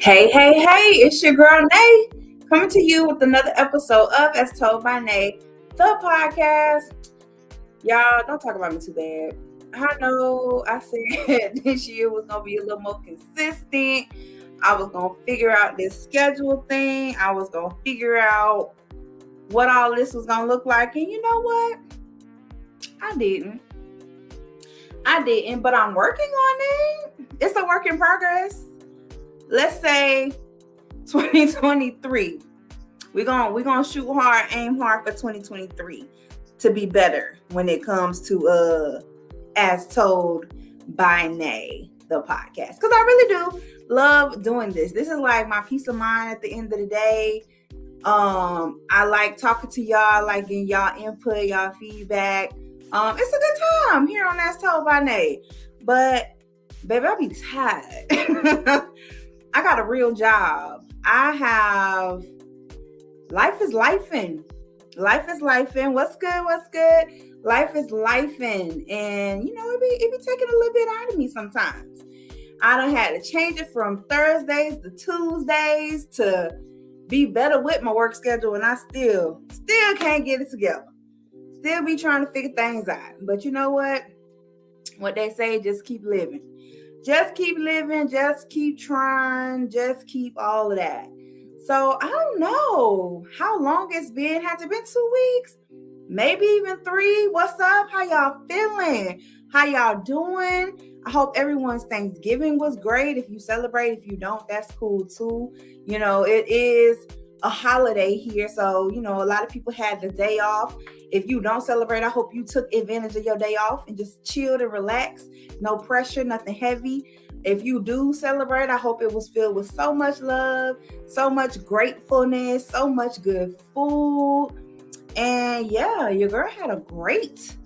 Hey, hey, hey, it's your girl Nay coming to you with another episode of As Told by Nay, the podcast. Y'all, don't talk about me too bad. I know I said this year was going to be a little more consistent. I was going to figure out this schedule thing. I was going to figure out what all this was going to look like. And you know what? I didn't. But I'm working on it. It's a work in progress. Let's say 2023. We're gonna shoot hard, aim hard for 2023 to be better when it comes to As Told by Nay, the podcast. Because I really do love doing this. This is like my peace of mind at the end of the day. I like talking to y'all, I like getting y'all input, y'all feedback. It's a good time here on As Told by Nay. But baby, I be tired. I got a real job. Life is lifing. Life is lifing. What's good? Life is lifing. And you know, it be taking a little bit out of me sometimes. I done had to change it from Thursdays to Tuesdays to be better with my work schedule, and I still can't get it together. Still be trying to figure things out. But you know what? What they say, just keep living. Just keep living, just keep trying, just keep all of that. So I don't know how long it's been. Has it been 2 weeks? Maybe even 3. What's up? How y'all feeling? How y'all doing? I hope everyone's Thanksgiving was great. If you celebrate, if you don't, that's cool too. You know, it is a holiday here. So, you know, a lot of people had the day off. If you don't celebrate, I hope you took advantage of your day off and just chilled and relaxed. No pressure, nothing heavy. If you do celebrate, I hope it was filled with so much love, so much gratefulness, so much good food. And yeah, your girl had a great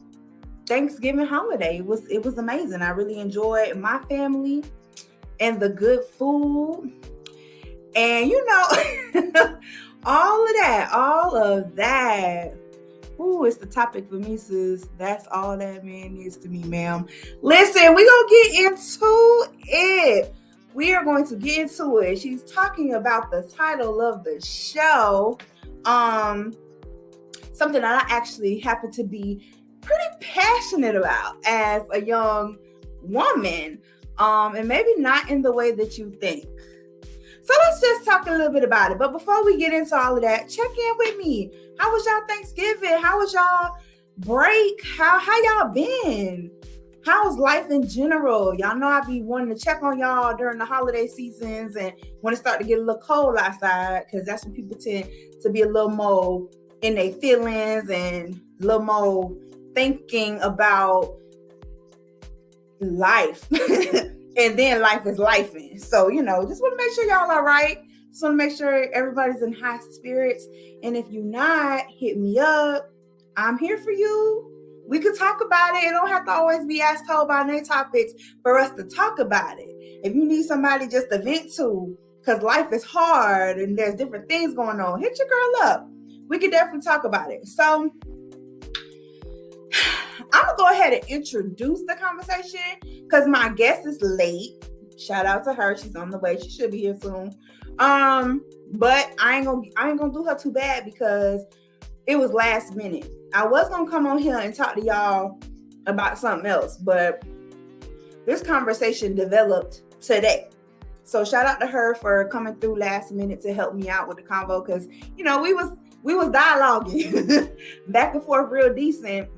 Thanksgiving holiday. It was amazing. I really enjoyed my family and the good food. And you know, all of that. Ooh, it's the topic for me, sis. That's all that man is to me, ma'am. Listen, we're going to get into it. We are going to get into it. She's talking about the title of the show. Something that I actually happen to be pretty passionate about as a young woman. And maybe not in the way that you think. So let's just talk a little bit about it. But before we get into all of that, check in with me. How was y'all Thanksgiving? How was y'all break? How y'all been? How's life in general? Y'all know I be wanting to check on y'all during the holiday seasons and when it start to get a little cold outside, because that's when people tend to be a little more in their feelings and a little more thinking about life. And then life is lifing. So, you know, just want to make sure y'all are right. Just want to make sure everybody's in high spirits. And if you're not, hit me up. I'm here for you. We could talk about it. It don't have to always be As Told by Nay topics for us to talk about it. If you need somebody just to vent to, because life is hard and there's different things going on, hit your girl up. We could definitely talk about it. So I'm going to go ahead and introduce the conversation because my guest is late. Shout out to her. She's on the way. She should be here soon. But I ain't gonna do her too bad because it was last minute. I was going to come on here and talk to y'all about something else, but this conversation developed today. So shout out to her for coming through last minute to help me out with the convo because, you know, we was dialoguing back and forth real decent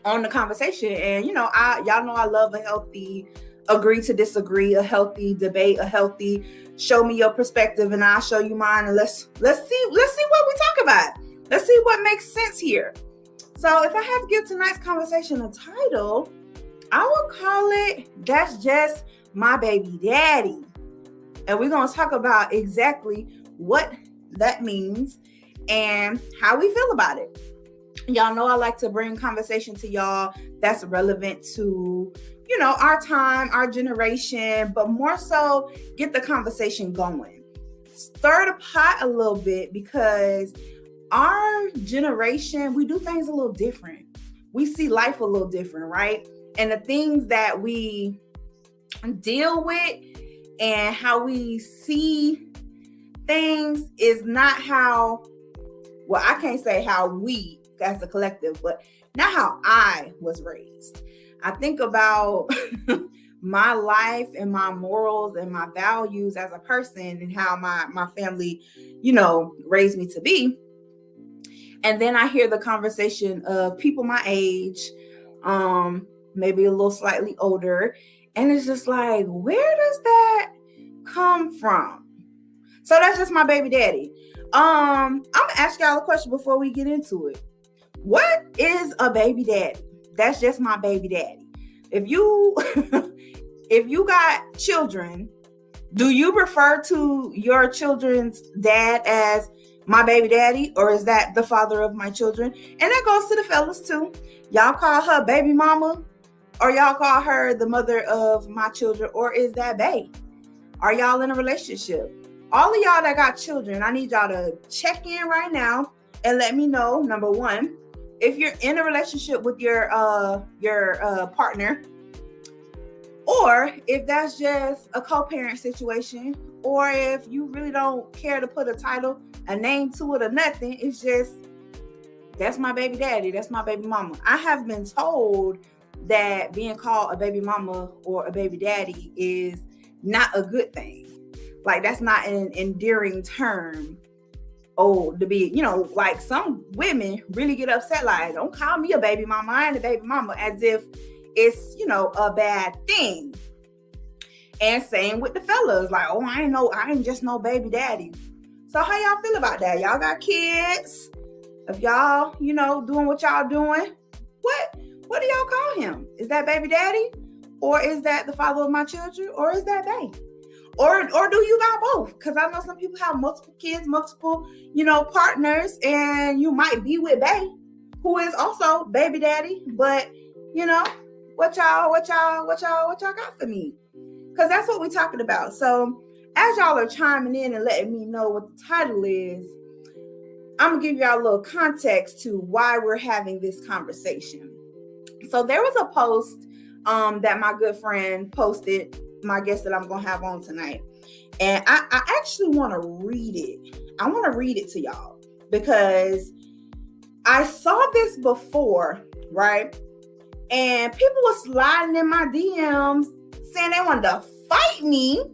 on the conversation. And, you know, y'all know I love a healthy agree to disagree, a healthy debate, a healthy show me your perspective and I'll show you mine. And let's see what we talk about. Let's see what makes sense here. So if I had to give tonight's conversation a title, I would call it That's Just My Baby Daddy. And we're going to talk about exactly what that means and how we feel about it. Y'all know I like to bring conversation to y'all that's relevant to, you know, our time, our generation, but more so get the conversation going. Stir the pot a little bit because our generation, we do things a little different. We see life a little different, right? And the things that we deal with and how we see things is not how, well, I can't say how we as a collective, but not how I was raised. I think about my life and my morals and my values as a person and how my family, raised me to be. And then I hear the conversation of people my age, maybe a little slightly older. And it's just like, where does that come from? So that's just my baby daddy. I'm gonna ask y'all a question before we get into it. What is a baby daddy? That's just my baby daddy. If you if you got children, do you refer to your children's dad as my baby daddy, or is that the father of my children? And that goes to the fellas too. Y'all call her baby mama, or y'all call her the mother of my children, or is that bae? Are y'all in a relationship? All of y'all that got children, I need y'all to check in right now and let me know, number one, if you're in a relationship with your partner, or if that's just a co-parent situation, or if you really don't care to put a title, a name to it, or nothing. It's just, that's my baby daddy, that's my baby mama. I have been told that being called a baby mama or a baby daddy is not a good thing. Like, that's not an endearing term. Oh, to be, like some women really get upset, like, don't call me a baby mama, I ain't a baby mama, as if it's, a bad thing. And same with the fellas, like, oh, I ain't just no baby daddy. So how y'all feel about that? Y'all got kids? If y'all, doing what y'all doing, what do y'all call him? Is that baby daddy? Or is that the father of my children? Or is that bae? Or do you got both? Because I know some people have multiple kids, multiple, partners, and you might be with bae, who is also baby daddy. But, what y'all got for me? Because that's what we're talking about. So as y'all are chiming in and letting me know what the title is, I'm going to give y'all a little context to why we're having this conversation. So there was a post that my good friend posted, my guest that I'm going to have on tonight. And I actually want to read it. I want to read it to y'all because I saw this before, right? And people were sliding in my DMs saying they wanted to fight me.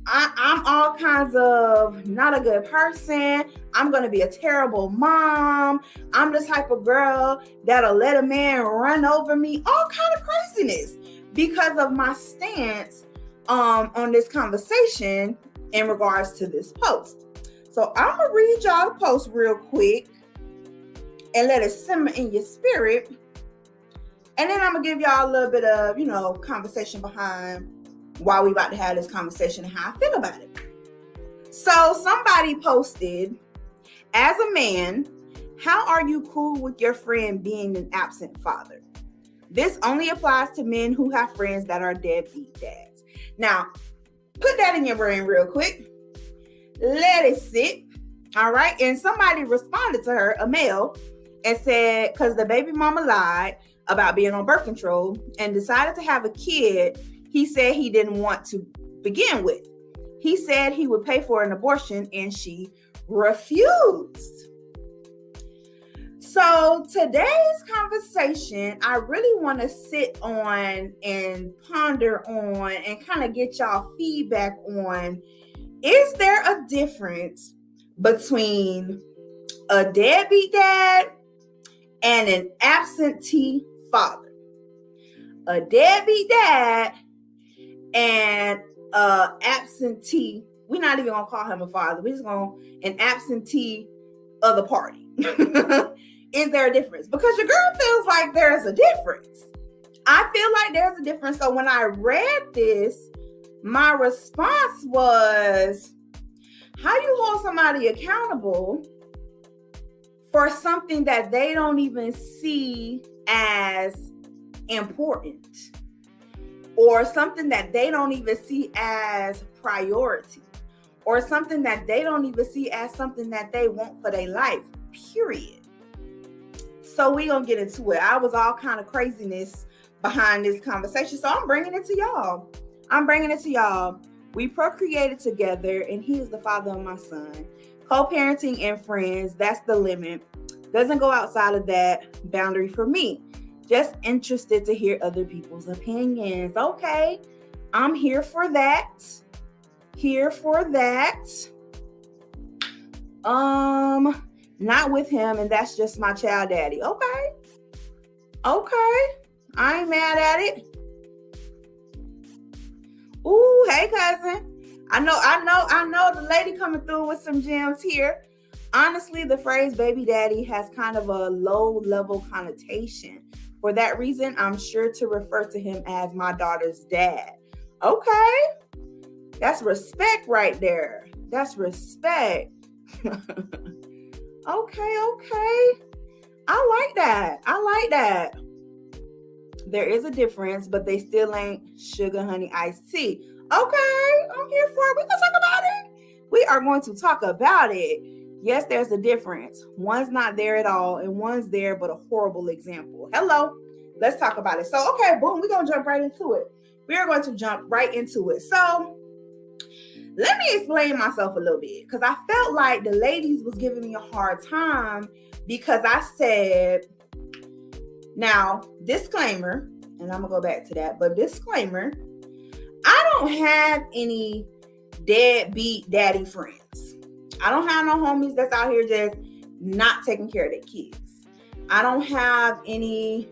I'm all kinds of not a good person. I'm going to be a terrible mom. I'm the type of girl that'll let a man run over me. All kind of craziness because of my stance on this conversation in regards to this post. So I'm going to read y'all the post real quick and let it simmer in your spirit. And then I'm going to give y'all a little bit of, conversation behind why we about to have this conversation and how I feel about it. So somebody posted, as a man, how are you cool with your friend being an absent father? This only applies to men who have friends that are deadbeat dads. Now, put that in your brain real quick. Let it sit. All right. And somebody responded to her, a male, and said, because the baby mama lied about being on birth control and decided to have a kid he said he didn't want to begin with. He said he would pay for an abortion and she refused. So today's conversation, I really want to sit on and ponder on and kind of get y'all feedback on, is there a difference between a deadbeat dad and an absentee father? A deadbeat dad and absentee, we're not even gonna call him a father, we're just an absentee of the party. Is there a difference? Because your girl feels like there's a difference. I feel like there's a difference. So when I read this, my response was, how you hold somebody accountable for something that they don't even see as important, or something that they don't even see as priority, or something that they don't even see as something that they want for their life, period. So we gonna get into it. I was all kind of craziness behind this conversation, so I'm bringing it to y'all. We procreated together, and he is the father of my son. Co-parenting and friends, that's the limit. Doesn't go outside of that boundary for me. Just interested to hear other people's opinions. Okay, I'm here for that. Here for that. Not with him, and that's just my child daddy. Okay. I ain't mad at it. Ooh, hey cousin. I know the lady coming through with some gems here. Honestly, the phrase baby daddy has kind of a low level connotation. For that reason, I'm sure to refer to him as my daughter's dad. Okay. That's respect right there. That's respect. Okay. I like that. There is a difference, but they still ain't sugar, honey, iced tea. Okay, I'm here for it. We gonna talk about it. We are going to talk about it. Yes, there's a difference. One's not there at all, and one's there, but a horrible example. Hello, let's talk about it. So, okay, boom, we're gonna jump right into it. We are going to jump right into it. So, let me explain myself a little bit, because I felt like the ladies was giving me a hard time because I said, now, disclaimer, and I'm going to go back to that, but disclaimer, I don't have any deadbeat daddy friends. I don't have no homies that's out here just not taking care of their kids. I don't have any,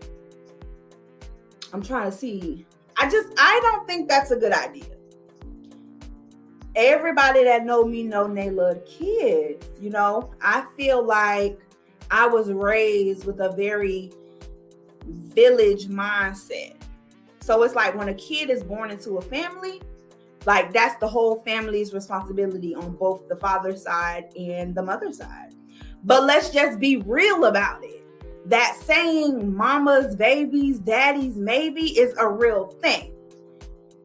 I'm trying to see. I don't think that's a good idea. Everybody that know me know they love kids. You know, I feel like I was raised with a very village mindset. So it's like when a kid is born into a family, like that's the whole family's responsibility on both the father's side and the mother's side. But let's just be real about it. That saying mama's babies, daddy's maybe is a real thing.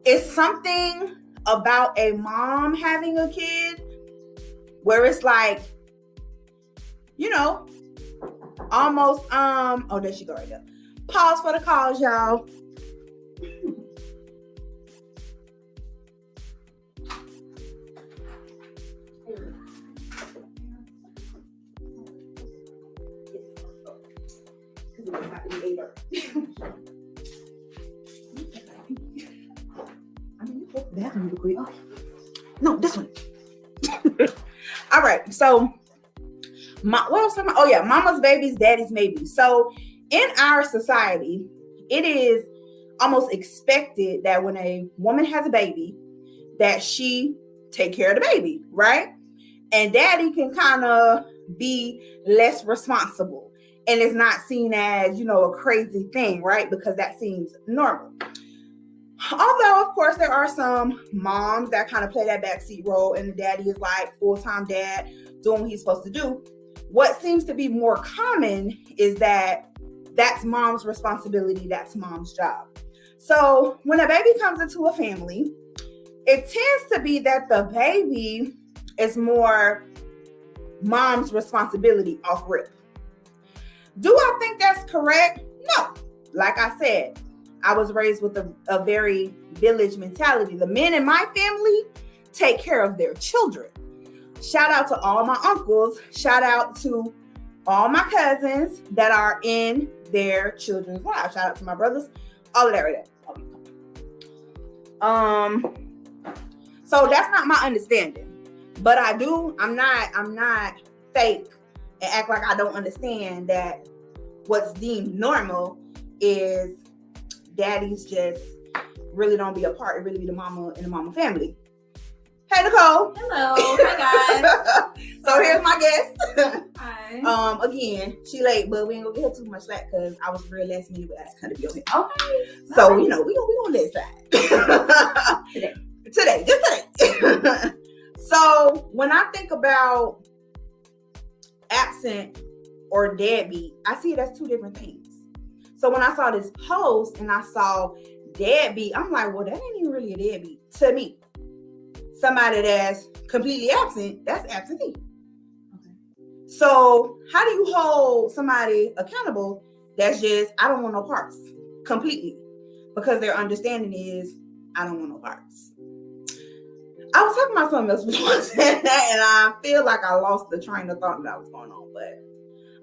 It's something about a mom having a kid where it's like, you know, almost, oh, there she go right there. Pause for the calls, y'all. No, this one. All right, so what was I talking about? Oh yeah, mama's babies, daddy's maybe. So in our society, it is almost expected that when a woman has a baby, that she take care of the baby, right? And daddy can kind of be less responsible. And it's not seen as, you know, a crazy thing, right? Because that seems normal. Although, of course, there are some moms that kind of play that backseat role and the daddy is like full-time dad doing what he's supposed to do. What seems to be more common is that that's mom's responsibility. That's mom's job. So when a baby comes into a family, it tends to be that the baby is more mom's responsibility off rip. Do I think that's correct? No. Like I said, I was raised with a very village mentality. The men in my family take care of their children. Shout out to all my uncles. Shout out to all my cousins that are in their children's lives. Shout out to my brothers. All of that right there. So that's not my understanding. But I'm not fake and act like I don't understand that what's deemed normal is daddies just really don't be a part. It really be the mama and the mama family. Hey, Nicole. Hello. Hi, guys. So here's my guest. Hi. Again, she late, but we ain't gonna get her too much slack because I was real last minute, but that's kind of your head. Okay. So, right. You know, we gonna let slide. Today, just today. So when I think about absent or deadbeat, I see it as two different things. So when I saw this post and I saw deadbeat, I'm like, well, that ain't even really a deadbeat to me. Somebody that's completely absent, that's absentee. Okay. So how do you hold somebody accountable that's just, I don't want no parts completely? Because their understanding is, I don't want no parts. I was talking about something else before I said that, and I feel like I lost the train of thought that was going on. But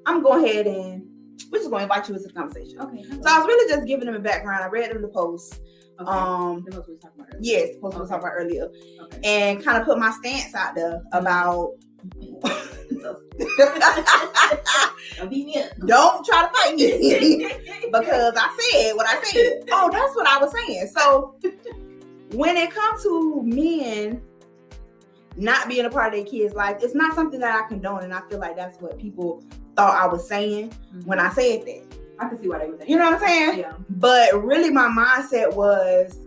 I'm going ahead and we're just going to invite you into the conversation. Okay. So I was really just giving them a background. I read them the post. Okay. The post we were talking about earlier. Yes, the post we were talking about earlier. Okay. And kind of put my stance out there about. Don't beat me up. Don't try to fight me because I said what I said. Oh, that's what I was saying. So when it comes to men not being a part of their kids' life, it's not something that I condone, and I feel like that's what people thought I was saying when I said that. I can see why they were saying. You know what I'm saying? Yeah. But really, my mindset was,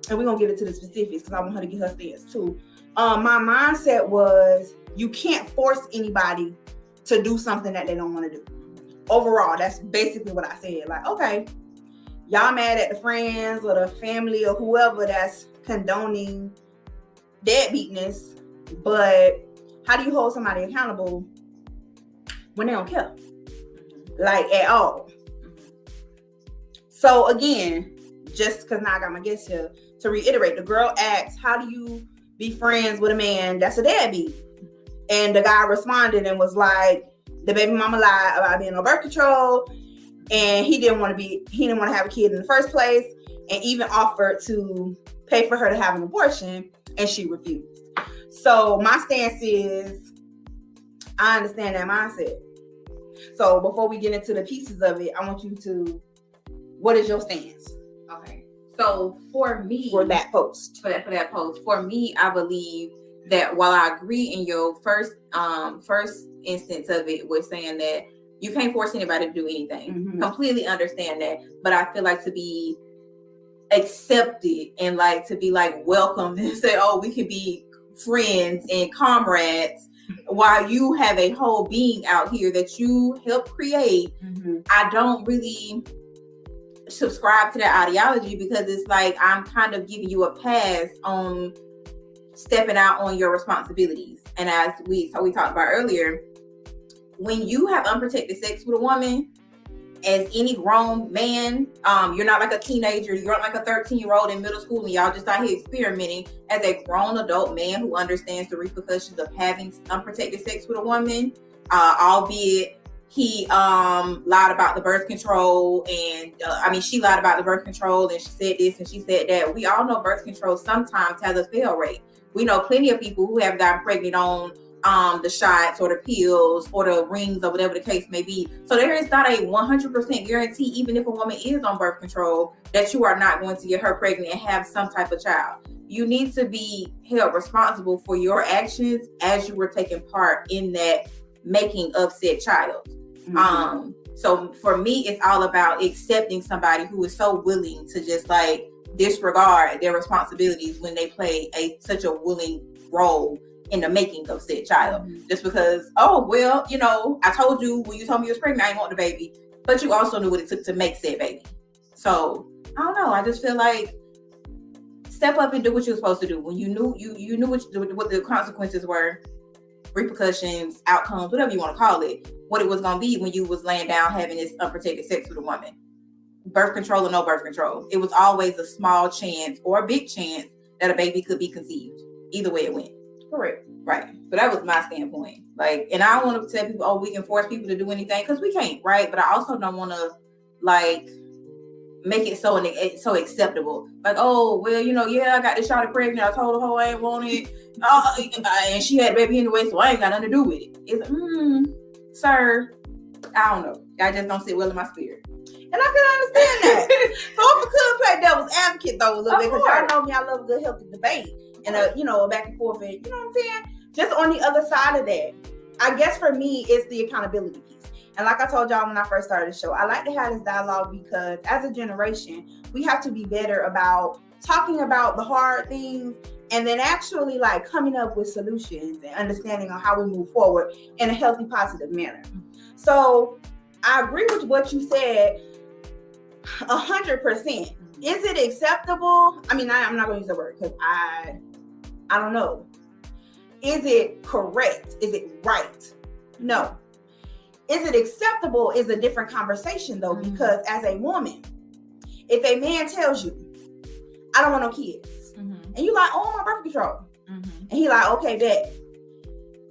and we're gonna get into the specifics because I want her to get her stance too. My mindset was, you can't force anybody to do something that they don't want to do. Overall, that's basically what I said. Like, okay, y'all mad at the friends or the family or whoever that's condoning deadbeatness, but how do you hold somebody accountable when they don't care? Like, at all. So again, just because now I got my guest here, to reiterate, the girl asked, how do you be friends with a man that's a deadbeat? And the guy responded and was like, the baby mama lied about being on birth control, and he didn't want to have a kid in the first place, and even offered to pay for her to have an abortion, and she refused. So my stance is, I understand that mindset. So before we get into the pieces of it, I want you to, what is your stance? Okay. So for me, for that post, for me, I believe that while I agree in your first instance of it with saying that you can't force anybody to do anything, completely understand that. But I feel like to be accepted and like to be like welcomed and say, oh, we can be friends and comrades while you have a whole being out here that you help create. I don't really subscribe to that ideology because it's like I'm kind of giving you a pass on stepping out on your responsibilities. And as we talked about earlier, when you have unprotected sex with a woman, as any grown man, you're not like a teenager, you're not like a 13-year-old in middle school and y'all just out here experimenting. As a grown adult man who understands the repercussions of having unprotected sex with a woman, albeit he lied about the birth control, and she lied about the birth control, and she said this and she said that. We all know birth control sometimes has a fail rate. We know plenty of people who have gotten pregnant on the shots or the pills or the rings or whatever the case may be. So there is not a 100% guarantee, even if a woman is on birth control, that you are not going to get her pregnant and have some type of child. You need to be held responsible for your actions as you were taking part in that making of said child. So for me, it's all about accepting somebody who is so willing to just like disregard their responsibilities when they play such a willing role in the making of said child. Just because, oh, well, you know, I told you when you told me you was pregnant, I didn't want the baby, but you also knew what it took to make said baby. So I don't know. I just feel like step up and do what you're supposed to do. When you knew you knew what the consequences were, repercussions, outcomes, whatever you want to call it, what it was going to be when you was laying down having this unprotected sex with a woman. Birth control or no birth control, it was always a small chance or a big chance that a baby could be conceived. Either way it went. Correct. Right. So that was my standpoint. Like, and I don't want to tell people, oh, we can force people to do anything, because we can't, right? But I also don't want to like make it so acceptable. Like, oh, well, you know, yeah, I got this shot pregnant. I told the whole I ain't want it. And she had a baby anyway, so I ain't got nothing to do with it. It's like, sir, I don't know. I just don't sit well in my spirit. And I can understand that. So if I could play devil's advocate though a little bit, because y'all know me, I love a good healthy debate and a back and forth, and you know what I'm saying? Just on the other side of that, I guess for me, it's the accountability piece. And like I told y'all when I first started the show, I like to have this dialogue because as a generation, we have to be better about talking about the hard things and then actually like coming up with solutions and understanding on how we move forward in a healthy, positive manner. So I agree with what you said 100%. Is it acceptable? I mean, I'm not going to use the word because I don't know. Is it correct? Is it right? No. Is it acceptable is a different conversation though, because as a woman, if a man tells you, I don't want no kids, And you like, oh, I'm on birth control. And he like, okay, bet.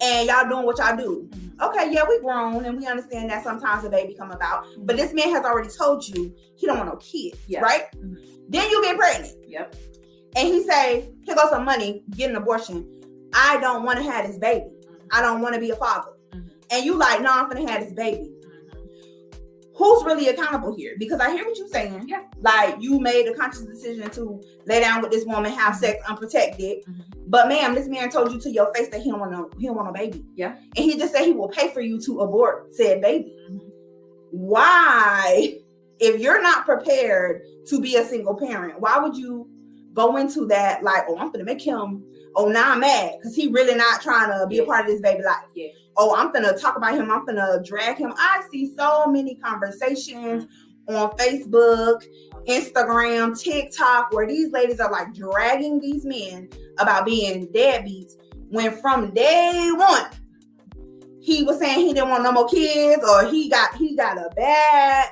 And y'all doing what y'all do. Okay, yeah, we grown and we understand that sometimes a baby come about. But this man has already told you he don't want no kids, right? Then you get pregnant. Yep. And he say, here goes some money, get an abortion. I don't want to have this baby. I don't want to be a father. And you like, no, I'm gonna have this baby. Who's really accountable here? Because I hear what you're saying. Yeah. Like, you made a conscious decision to lay down with this woman, have sex unprotected. But ma'am, this man told you to your face that he don't want no baby. Yeah. And he just said he will pay for you to abort said baby. Why, if you're not prepared to be a single parent, why would you go into that like, oh, I'm gonna make him, oh, now I'm mad because he really not trying to be a part of this baby life. Yeah. Oh, I'm gonna talk about him, I'm gonna drag him. I see so many conversations on Facebook, Instagram, TikTok, where these ladies are like dragging these men about being deadbeats when from day one he was saying he didn't want no more kids, or he got a bad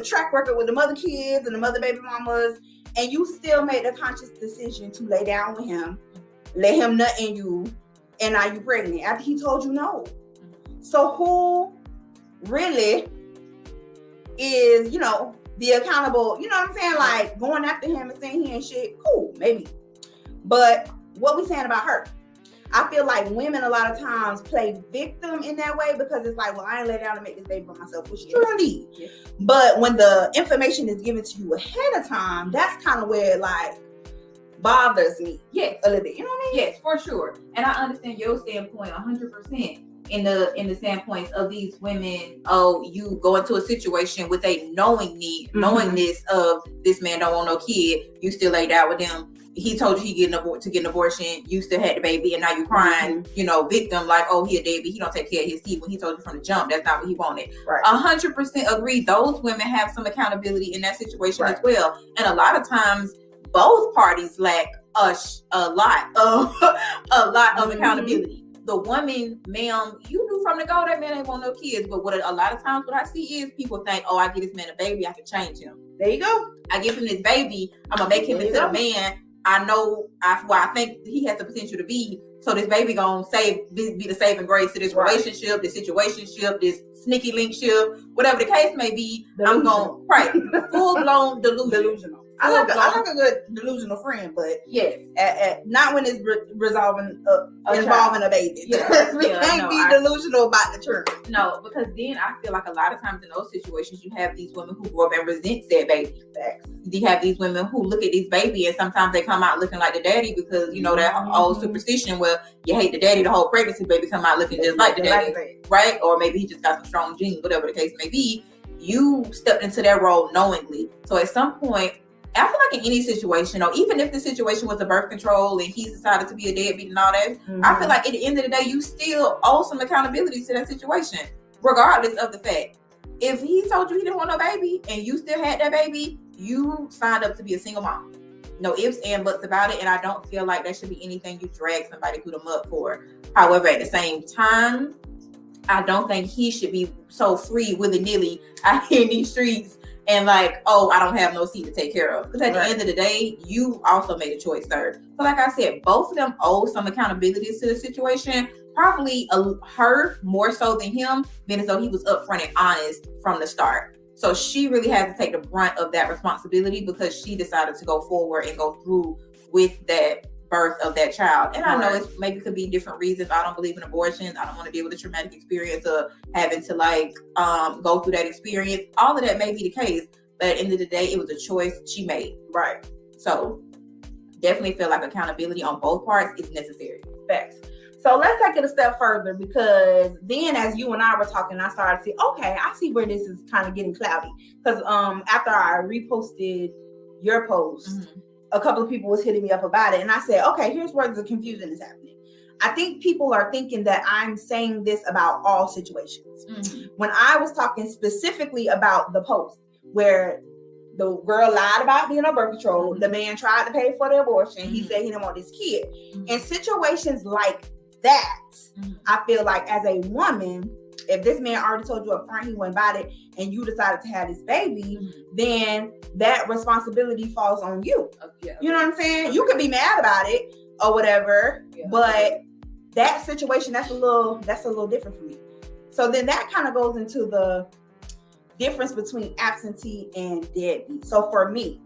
track record with the mother kids and the mother baby mamas, and you still made a conscious decision to lay down with him, let him nut in you, and now you pregnant after he told you no. So who really is, the accountable, you know what I'm saying? Like, going after him and saying he ain't shit, cool, maybe. But what we saying about her? I feel like women a lot of times play victim in that way because it's like, well, I ain't lay down to make this baby by myself, which is true indeed. Yes. But when the information is given to you ahead of time, that's kind of where it like bothers me. Yes. A little bit. You know what I mean? Yes, for sure. And I understand your standpoint 100%. In the standpoints of these women, you go into a situation with a knowingness of this man don't want no kid, you still laid out with them. He told you he get an abortion, you still had the baby, and now you crying, victim, like, oh, he a deadbeat, he don't take care of his kid when he told you from the jump that's not what he wanted. Right. 100% agree. Those women have some accountability in that situation as well. And a lot of times both parties lack a lot of accountability. The woman, ma'am, you knew from the go that man ain't want no kids. But a lot of times what I see is people think, oh, I get this man a baby, I can change him. There you go. I give him this baby, I'm gonna make him into a man I know I think he has the potential to be. So this baby gonna be the saving grace to this relationship, this situationship, this sneaky linkship, whatever the case may be. Delusional. I'm going full blown delusional. I like a good delusional friend, but yes, not when it's involving a baby. Yeah. We can't be delusional about the church. No, because then I feel like a lot of times in those situations, you have these women who grow up and resent that baby. Facts. You have these women who look at this baby and sometimes they come out looking like the daddy because that old superstition where you hate the daddy the whole pregnancy, baby come out looking just like the daddy, right? Or maybe he just got some strong genes, whatever the case may be. You stepped into that role knowingly. So at some point, I feel like in any situation, or even if the situation was a birth control and he decided to be a deadbeat and all that, I feel like at the end of the day, you still owe some accountability to that situation, regardless of the fact. If he told you he didn't want no baby and you still had that baby, you signed up to be a single mom. No ifs and buts about it. And I don't feel like that should be anything you drag somebody through the mud for. However, at the same time, I don't think he should be so free willy-nilly out here in these streets and like, oh, I don't have no seed to take care of. Because at the end of the day, you also made a choice, sir. So like I said, both of them owe some accountability to the situation. Probably her more so than him, being as though he was upfront and honest from the start. So she really has to take the brunt of that responsibility because she decided to go forward and go through with that birth of that child. And I know it maybe could be different reasons. I don't believe in abortions. I don't want to deal with the traumatic experience of having to go through that experience. All of that may be the case, but at the end of the day, it was a choice she made. Right. So definitely feel like accountability on both parts is necessary. Facts. So let's take it a step further, because then as you and I were talking, I started to see, okay, I see where this is kind of getting cloudy. Because after I reposted your post, a couple of people was hitting me up about it. And I said, okay, here's where the confusion is happening. I think people are thinking that I'm saying this about all situations. When I was talking specifically about the post where the girl lied about being on birth control, the man tried to pay for the abortion, he said he didn't want this kid. In situations like that, I feel like as a woman, if this man already told you up front he wouldn't buy it and you decided to have this baby, then that responsibility falls on you. You know what I'm saying? You could be mad about it or whatever, but that situation, that's a little different for me. So then that kind of goes into the difference between absentee and deadbeat. So for me,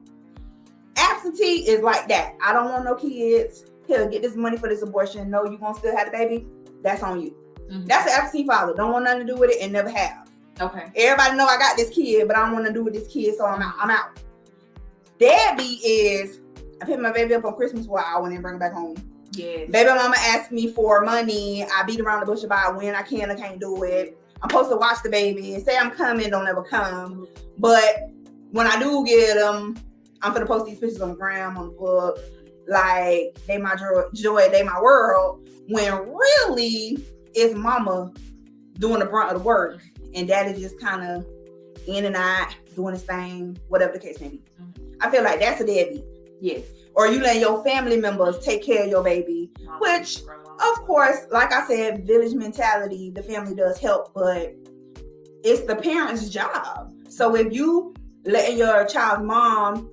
absentee is like that. I don't want no kids. He'll get this money for this abortion. No, you gonna still have the baby. That's on you. That's an absentee father. Don't want nothing to do with it and never have. Okay. Everybody know I got this kid, but I don't want to do with this kid, so I'm out. Deadbeat is I pick my baby up on Christmas for an hour and then bring it back home. Yes. Baby mama asked me for money. I beat around the bush about when I can or can't do it. I'm supposed to watch the baby and say I'm coming, don't ever come. But when I do get them, I'm gonna post these pictures on the gram, on the book, like they my joy, they my world. When really it's mama doing the brunt of the work, and daddy just kind of in and out doing his thing, whatever the case may be. I feel like that's a deadbeat. Yes. Or you let your family members take care of your baby, which, of course, like I said, village mentality, the family does help, but it's the parent's job. So if you letting your child's mom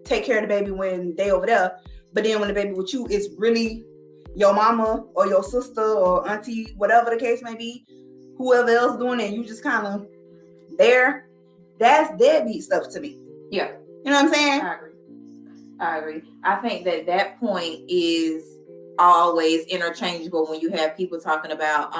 take care of the baby when they over there, but then when the baby with you, it's really your mama or your sister or auntie, whatever the case may be, whoever else doing it, you just kind of there. That's deadbeat stuff to me. Yeah. You know what I'm saying? I agree. I think that point is always interchangeable when you have people talking about,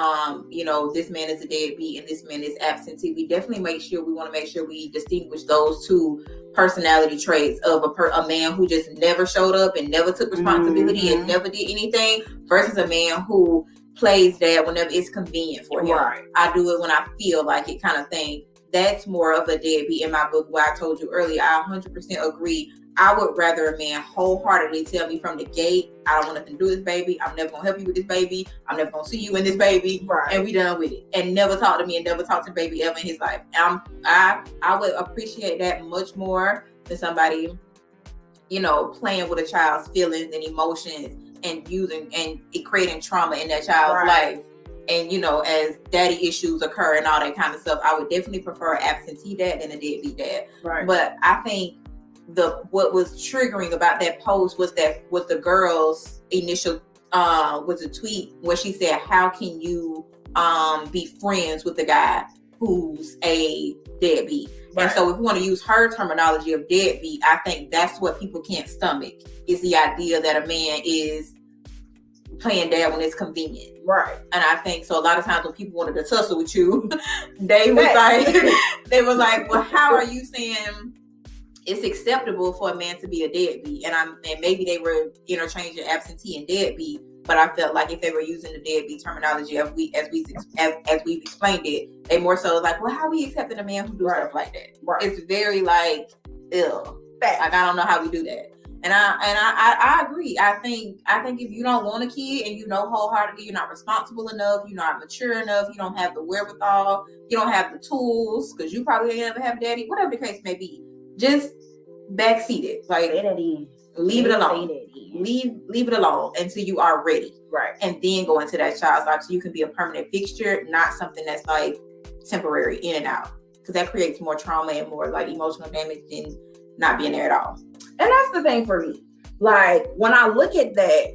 this man is a deadbeat and this man is absentee. We definitely want to make sure we distinguish those two personality traits of a man who just never showed up and never took responsibility and never did anything versus a man who plays dad whenever it's convenient for him. Right. I do it when I feel like it kind of thing. That's more of a deadbeat in my book. Where I told you earlier, I 100% agree. I would rather a man wholeheartedly tell me from the gate, I don't want nothing to do with this baby. I'm never going to help you with this baby. I'm never going to see you in this baby. Right. And we done with it. And never talk to me and never talk to the baby ever in his life. I would appreciate that much more than somebody, playing with a child's feelings and emotions and creating trauma in that child's life. And, as daddy issues occur and all that kind of stuff, I would definitely prefer absentee dad than a deadbeat dad. Right. But I think what was triggering about that post was the girl's initial was a tweet where she said, how can you be friends with the guy who's a deadbeat? Right. And so if we want to use her terminology of deadbeat, I think that's what people can't stomach, is the idea that a man is playing dad when it's convenient. Right. And I think so a lot of times when people wanted to tussle with you, they was like, well, how are you saying it's acceptable for a man to be a deadbeat? And maybe they were interchanging absentee and deadbeat, but I felt like if they were using the deadbeat terminology as we've explained it, they more so like, well, how are we accepting a man who do stuff like that? Right. It's very like, ill. Like, I don't know how we do that. And I agree. I think if you don't want a kid and wholeheartedly you're not responsible enough, you're not mature enough, you don't have the wherewithal, you don't have the tools, because you probably never have daddy, whatever the case may be, just backseat it. Like, leave it alone. Leave it alone until you are ready. Right. And then go into that child's life so you can be a permanent fixture, not something that's like temporary in and out. Because that creates more trauma and more like emotional damage than not being there at all. And that's the thing for me. Like, when I look at that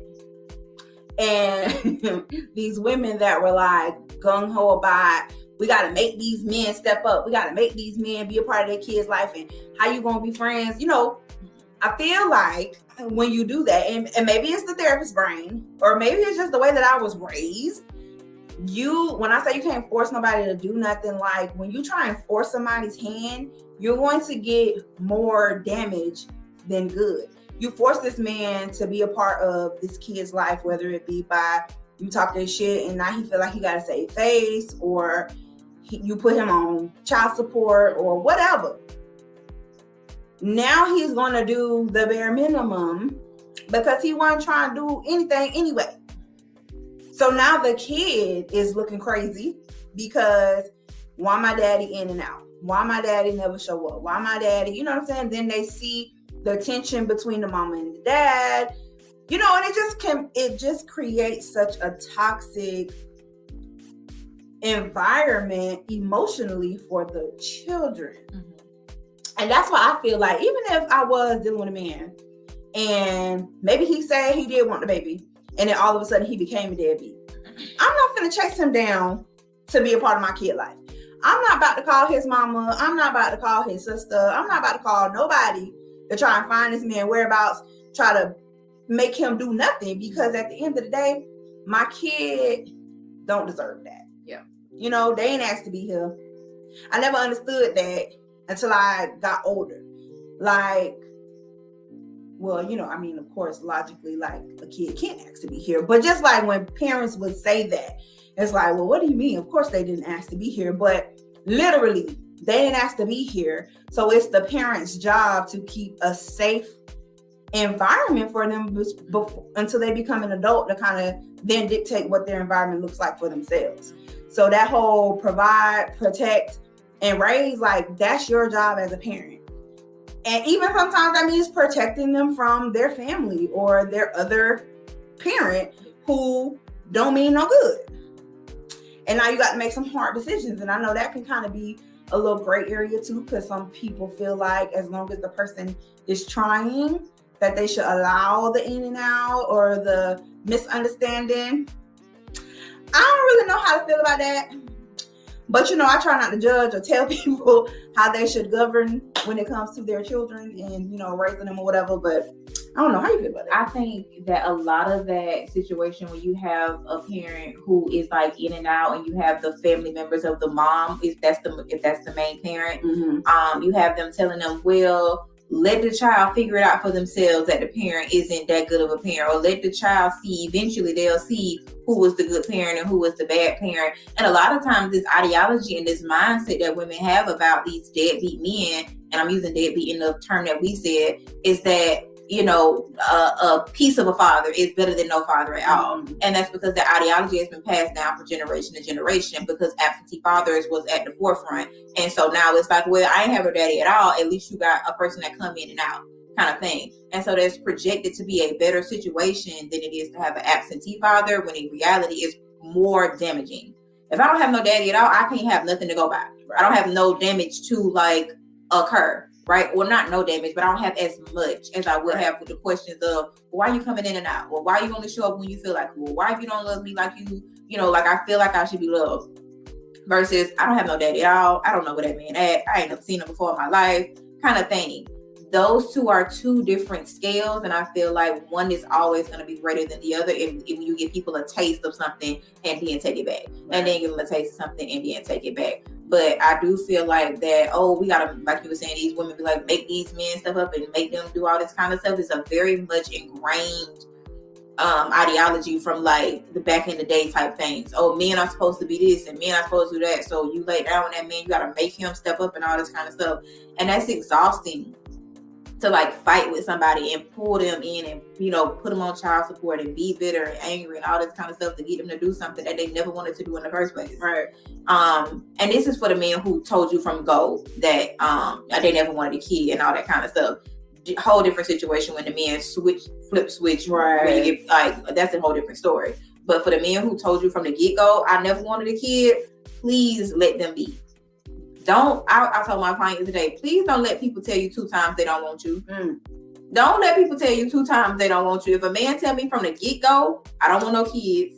and these women that were like gung-ho about, we got to make these men step up. We got to make these men be a part of their kids' life. And how you going to be friends? I feel like when you do that, and maybe it's the therapist's brain, or maybe it's just the way that I was raised. When I say you can't force nobody to do nothing, like when you try and force somebody's hand, you're going to get more damage than good. You force this man to be a part of this kid's life, whether it be by you talking shit and now he feel like he got to save face, or you put him on child support or whatever. Now he's going to do the bare minimum because he wasn't trying to do anything anyway. So now the kid is looking crazy because why my daddy in and out? Why my daddy never show up? Why my daddy, you know what I'm saying? Then they see the tension between the mama and the dad, and it just creates such a toxic environment emotionally for the children. And that's why I feel like even if I was dealing with a man and maybe he said he did want the baby and then all of a sudden he became a deadbeat, I'm not gonna chase him down to be a part of my kid life. I'm not about to call his mama. I'm not about to call his sister. I'm not about to call nobody to try and find this man whereabouts, try to make him do nothing, because at the end of the day, my kid don't deserve that. Yeah. You know, they ain't asked to be here. I never understood that until I got older. Like, well, you know, I mean, of course, logically, like a kid can't ask to be here. But just like when parents would say that, it's like, well, what do you mean? Of course they didn't ask to be here, but literally they didn't ask to be here. So it's the parents' job to keep a safe environment for them until they become an adult to kind of then dictate what their environment looks like for themselves. So that whole provide, protect, and raise, like that's your job as a parent. And even sometimes that means protecting them from their family or their other parent who don't mean no good. And now you got to make some hard decisions. And I know that can kind of be a little gray area too, because some people feel like as long as the person is trying, that they should allow the in and out or the misunderstanding. I don't really know how to feel about that. But, you know, I try not to judge or tell people how they should govern when it comes to their children and, you know, raising them or whatever. But I don't know. How you feel about that? I think that a lot of that situation when you have a parent who is like in and out and you have the family members of the mom, if that's the main parent, you have them telling them, well, let the child figure it out for themselves that the parent isn't that good of a parent, or let the child see, eventually they'll see who was the good parent and who was the bad parent. And a lot of times this ideology and this mindset that women have about these deadbeat men, and I'm using deadbeat in the term that we said, is that, you know, a piece of a father is better than no father at all. And that's because the ideology has been passed down from generation to generation because absentee fathers was at the forefront. And so now it's like, well, I ain't have a daddy at all. At least you got a person that come in and out kind of thing. And so that's projected to be a better situation than it is to have an absentee father, when in reality it's more damaging. If I don't have no daddy at all, I can't have nothing to go by. I don't have no damage to like occur. Right? Well, not no damage, but I don't have as much as I would have with the questions of, well, why are you coming in and out? Well, why you only show up when you feel like, well, why if you don't love me like you know, like I feel like I should be loved? Versus, I don't have no daddy at all. I don't know where that man at. I ain't never seen him before in my life, kind of thing. Those two are two different scales, and I feel like one is always going to be greater than the other if you give people a taste of something and then take it back, and then give them a taste of something and then take it back. But I do feel like that, we gotta, like you were saying, these women be like, make these men step up and make them do all this kind of stuff. It's a very much ingrained ideology from like the back in the day type things. Oh, men are supposed to be this and men are supposed to do that. So you lay down on that man, you gotta make him step up and all this kind of stuff. And that's exhausting to like fight with somebody and pull them in and, you know, put them on child support and be bitter and angry and all this kind of stuff to get them to do something that they never wanted to do in the first place. Right. And this is for the men who told you from go that they never wanted a kid and all that kind of stuff. Whole different situation when the men flip switch. Right. When you get like, that's a whole different story. But for the men who told you from the get go, I never wanted a kid, please let them be. I told my client today, please don't let people tell you 2 times they don't want you. Don't let people tell you 2 times they don't want you. If a man tell me from the get-go, I don't want no kids,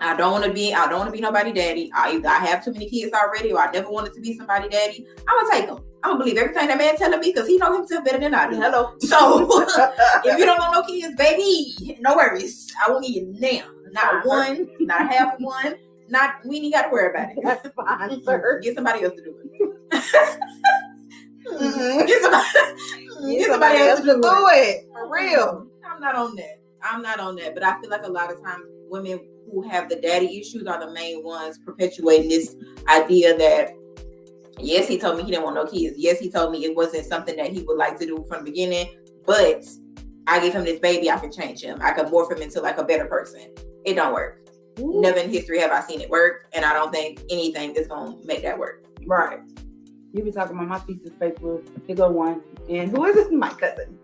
I don't want to be nobody daddy, either I have too many kids already or I never wanted to be somebody daddy, I'm gonna take them. I'm gonna believe everything that man telling me because he know himself better than I do. Hello. So if you don't want no kids, baby, no worries. I won't need you now. Not one, not a half of one. We ain't got to worry about it. That's fine, sir. Get somebody else to do it. Get somebody else to do it. For real. I'm not on that. But I feel like a lot of times women who have the daddy issues are the main ones perpetuating this idea that, yes, he told me he didn't want no kids. Yes, he told me it wasn't something that he would like to do from the beginning. But I give him this baby, I can change him. I can morph him into like a better person. It don't work. Ooh. Never in history have I seen it work, and I don't think anything is gonna make that work. Right. You be talking about my thesis paper. Here go one. And who is it? My cousin.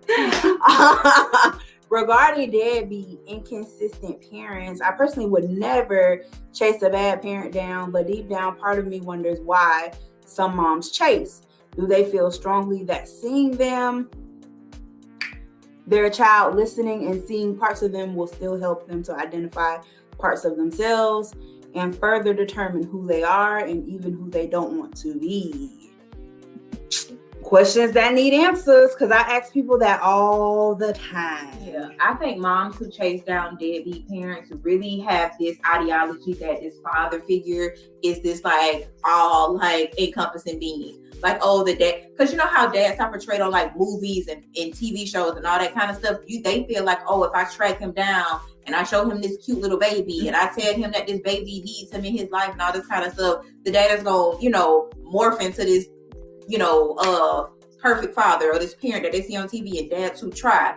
regarding deadbeat, inconsistent parents, I personally would never chase a bad parent down, but deep down, part of me wonders why some moms chase. Do they feel strongly that seeing their child listening and seeing parts of them will still help them to identify parts of themselves and further determine who they are and even who they don't want to be? Questions that need answers, because I ask people that all the time. Yeah, I think moms who chase down deadbeat parents really have this ideology that this father figure is this like all like encompassing being. Like, oh, the dad, because you know how dads are portrayed on like movies and TV shows and all that kind of stuff. They feel like, oh, if I track him down and I show him this cute little baby and I tell him that this baby needs him in his life and all this kind of stuff, the dad is going, morph into this, perfect father or this parent that they see on TV, and dads who try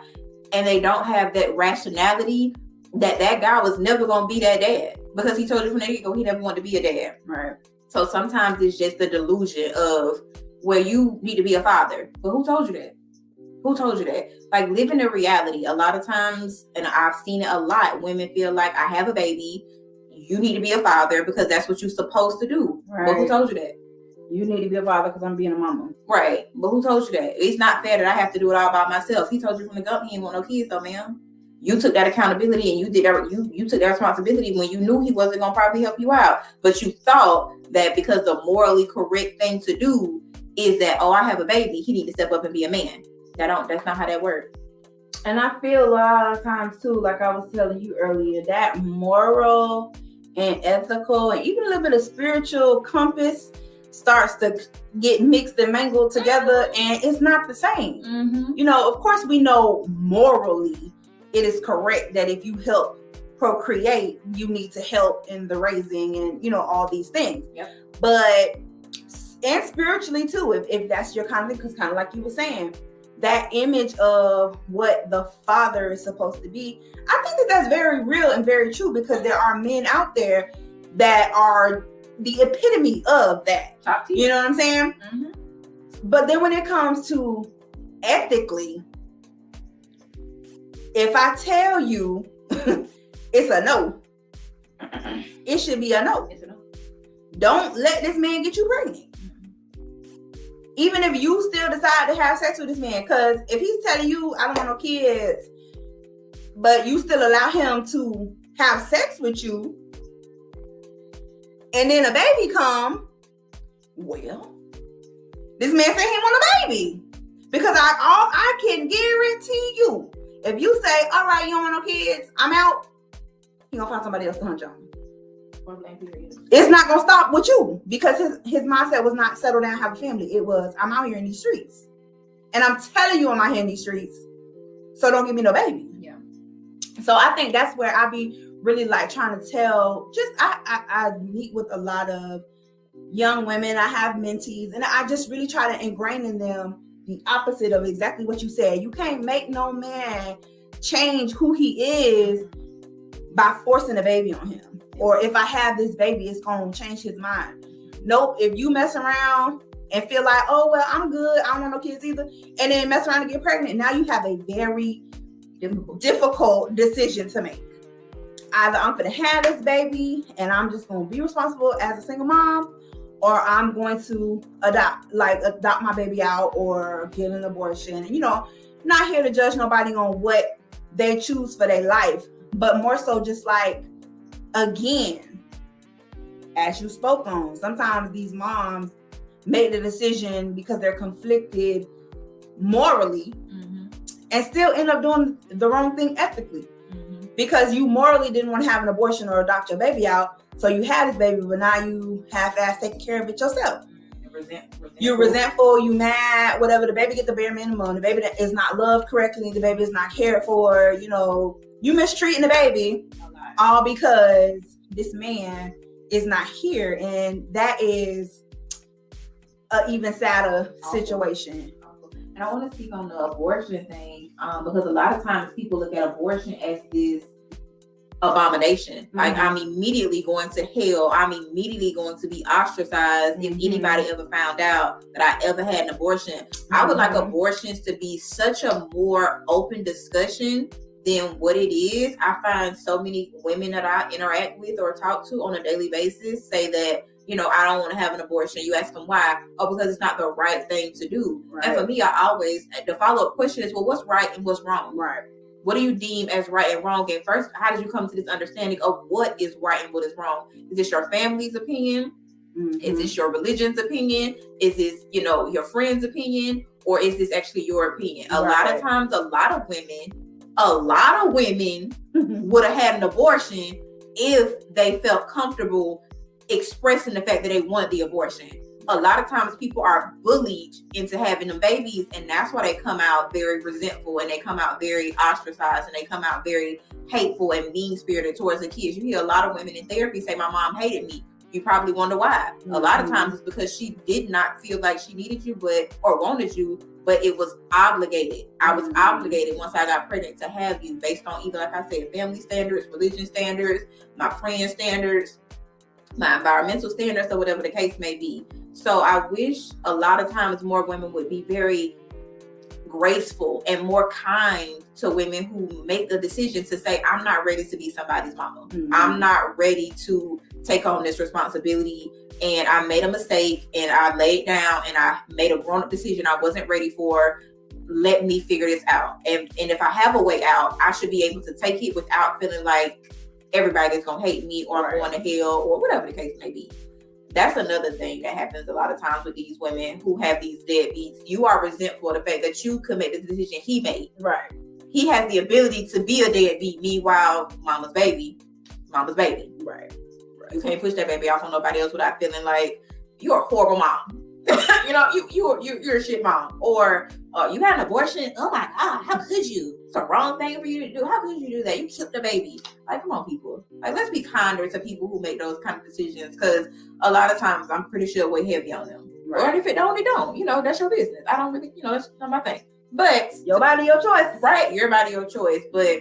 and they don't have that rationality that guy was never going to be that dad because he told you from the get-go he never wanted to be a dad. Right. So sometimes it's just the delusion of where you need to be a father. But who told you that? Who told you that? Like, living in reality, a lot of times, and I've seen it a lot, women feel like, I have a baby, you need to be a father because that's what you're supposed to do. Right. But who told you that? You need to be a father because I'm being a mama. Right. But who told you that? It's not fair that I have to do it all by myself. He told you from the jump he didn't want no kids though, ma'am. You took that accountability and you did that. You took that responsibility when you knew he wasn't gonna probably help you out. But you thought that because the morally correct thing to do is that, oh, I have a baby, he need to step up and be a man. That's not how that works. And I feel a lot of times too, like I was telling you earlier, that moral and ethical and even a little bit of spiritual compass starts to get mixed and mangled together, and it's not the same. Mm-hmm. Of course we know morally it is correct that if you help procreate, you need to help in the raising and all these things. Yep. But and spiritually too, if that's your kind of thing, because kind of like you were saying, that image of what the father is supposed to be, I think that's very real and very true, because there are men out there that are the epitome of that. You know what I'm saying? Mm-hmm. But then when it comes to ethically, if I tell you it's a no, it should be a no. It's a no. Don't let this man get you pregnant. Even if you still decide to have sex with this man, because if he's telling you I don't want no kids, but you still allow him to have sex with you, and then a baby come, well, this man said he want a baby. Because I can guarantee you, if you say, all right, you don't want no kids, I'm out, he gonna find somebody else to hunt you on. It's not gonna stop with you, because his mindset was not settle down, have a family. It was, I'm out here in these streets. And I'm telling you I'm out here in these streets, so don't give me no baby. Yeah. So I think that's where I be really like trying to tell, I meet with a lot of young women. I have mentees, and I just really try to ingrain in them the opposite of exactly what you said. You can't make no man change who he is by forcing a baby on him. Or if I have this baby, it's going to change his mind. Nope. If you mess around and feel like, oh, well, I'm good, I don't want no kids either, and then mess around and get pregnant, now you have a very difficult decision to make. Either I'm going to have this baby and I'm just going to be responsible as a single mom, or I'm going to adopt my baby out or get an abortion. And, not here to judge nobody on what they choose for their life, but more so just like, again, as you spoke on, sometimes these moms make the decision because they're conflicted morally, mm-hmm. and still end up doing the wrong thing ethically, mm-hmm. because you morally didn't want to have an abortion or adopt your baby out, so you had this baby, but now you half-ass taking care of it yourself. You're resentful, you mad, whatever. The baby get the bare minimum. The baby that is not loved correctly. The baby is not cared for. You mistreating the baby, all because this man is not here, and that is an even sadder situation. And I want to speak on the abortion thing, because a lot of times people look at abortion as this abomination. Mm-hmm. Like, I'm immediately going to hell. I'm immediately going to be ostracized, mm-hmm. if anybody ever found out that I ever had an abortion. Mm-hmm. I would like abortions to be such a more open discussion than what it is. I find so many women that I interact with or talk to on a daily basis say that, you know, I don't want to have an abortion. You ask them why? Oh, because it's not the right thing to do. Right. And for me, I always, the follow-up question is, well, what's right and what's wrong? Right. What do you deem as right and wrong? And first, how did you come to this understanding of what is right and what is wrong? Is this your family's opinion? Mm-hmm. Is this your religion's opinion? Is this, you know, your friend's opinion? Or is this actually your opinion? A lot of times, a lot of women would have had an abortion if they felt comfortable expressing the fact that they wanted the abortion. A lot of times people are bullied into having them babies, and that's why they come out very resentful, and they come out very ostracized, and they come out very hateful and mean-spirited towards the kids. You hear a lot of women in therapy say, my mom hated me. You probably wonder why. Mm-hmm. A lot of times it's because she did not feel like she needed you or wanted you, but it was obligated. I was obligated once I got pregnant to have you based on either, like I said, family standards, religion standards, my friend standards, my environmental standards, or whatever the case may be. So I wish a lot of times more women would be very graceful and more kind to women who make the decision to say, I'm not ready to be somebody's mama. Mm-hmm. I'm not ready to take on this responsibility, and I made a mistake, and I laid down, and I made a grown-up decision I wasn't ready for. Let me figure this out. And if I have a way out, I should be able to take it without feeling like everybody's gonna hate me or I'm going to hell or whatever the case may be. That's another thing that happens a lot of times with these women who have these deadbeats. You are resentful of the fact that you could make the decision he made. Right. He has the ability to be a deadbeat. Meanwhile, mama's baby. Right. You can't push that baby off on nobody else without feeling like you're a horrible mom. You know, you're a shit mom. Or you had an abortion. Oh my God, how could you? It's the wrong thing for you to do. How could you do that? You killed the baby. Like, come on, people. Like, let's be kinder to people who make those kind of decisions, because a lot of times I'm pretty sure we're heavy on them. Right. Or if it don't, it don't. You know, that's your business. I don't really, you know, that's not my thing. But your body, your choice. Right, your body, your choice. But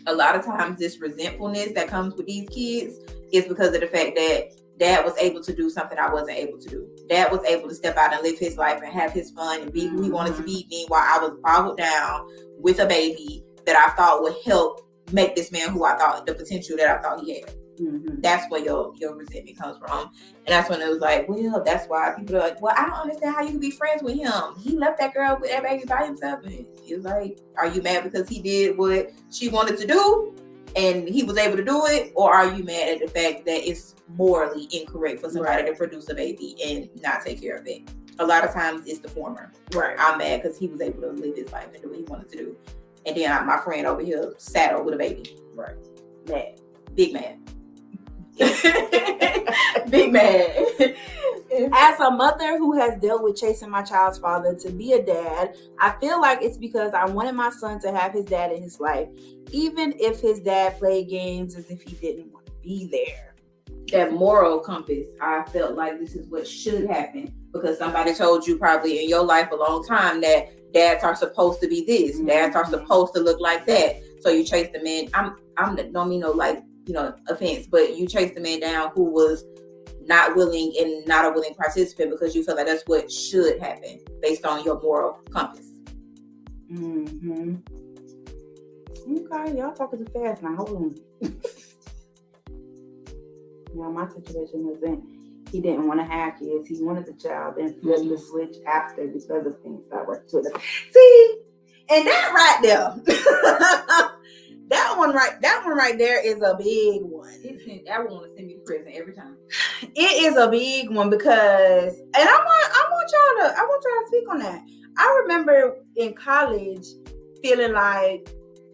a lot of times this resentfulness that comes with these kids is because of the fact that Dad was able to do something I wasn't able to do. Dad was able to step out and live his life and have his fun and be who he wanted to be. Meanwhile, I was boggled down with a baby that I thought would help make this man who I thought, the potential that I thought he had. Mm-hmm. That's where your resentment comes from. And that's when it was like, well, that's why people are like, well, I don't understand how you can be friends with him. He left that girl with that baby by himself. And it was like, are you mad because he did what she wanted to do and he was able to do it? Or are you mad at the fact that it's morally incorrect for somebody to produce a baby and not take care of it? A lot of times it's the former. Right. I'm mad because he was able to live his life and do what he wanted to do. And then my friend over here saddled with a baby. Right. Mad. Big mad. Big mad. As a mother who has dealt with chasing my child's father to be a dad, I feel like it's because I wanted my son to have his dad in his life, even if his dad played games as if he didn't want to be there. That moral compass, I felt like this is what should happen because somebody told you probably in your life a long time that dads are supposed to be this, mm-hmm. dads are supposed to look like that. So you chase the man. I'm don't mean no like, you know, offense, but you chase the man down who was not willing and not a willing participant because you feel like that's what should happen based on your moral compass. Mm-hmm. Okay, y'all talking too fast now. Hold on. Yeah, my situation was he didn't want to have kids. He wanted the child and flipped the switch after because of things that worked with us. See, and that right there. That one right there is a big one. That one will send me to prison every time. It is a big one because, and I want y'all to speak on that. I remember in college feeling like,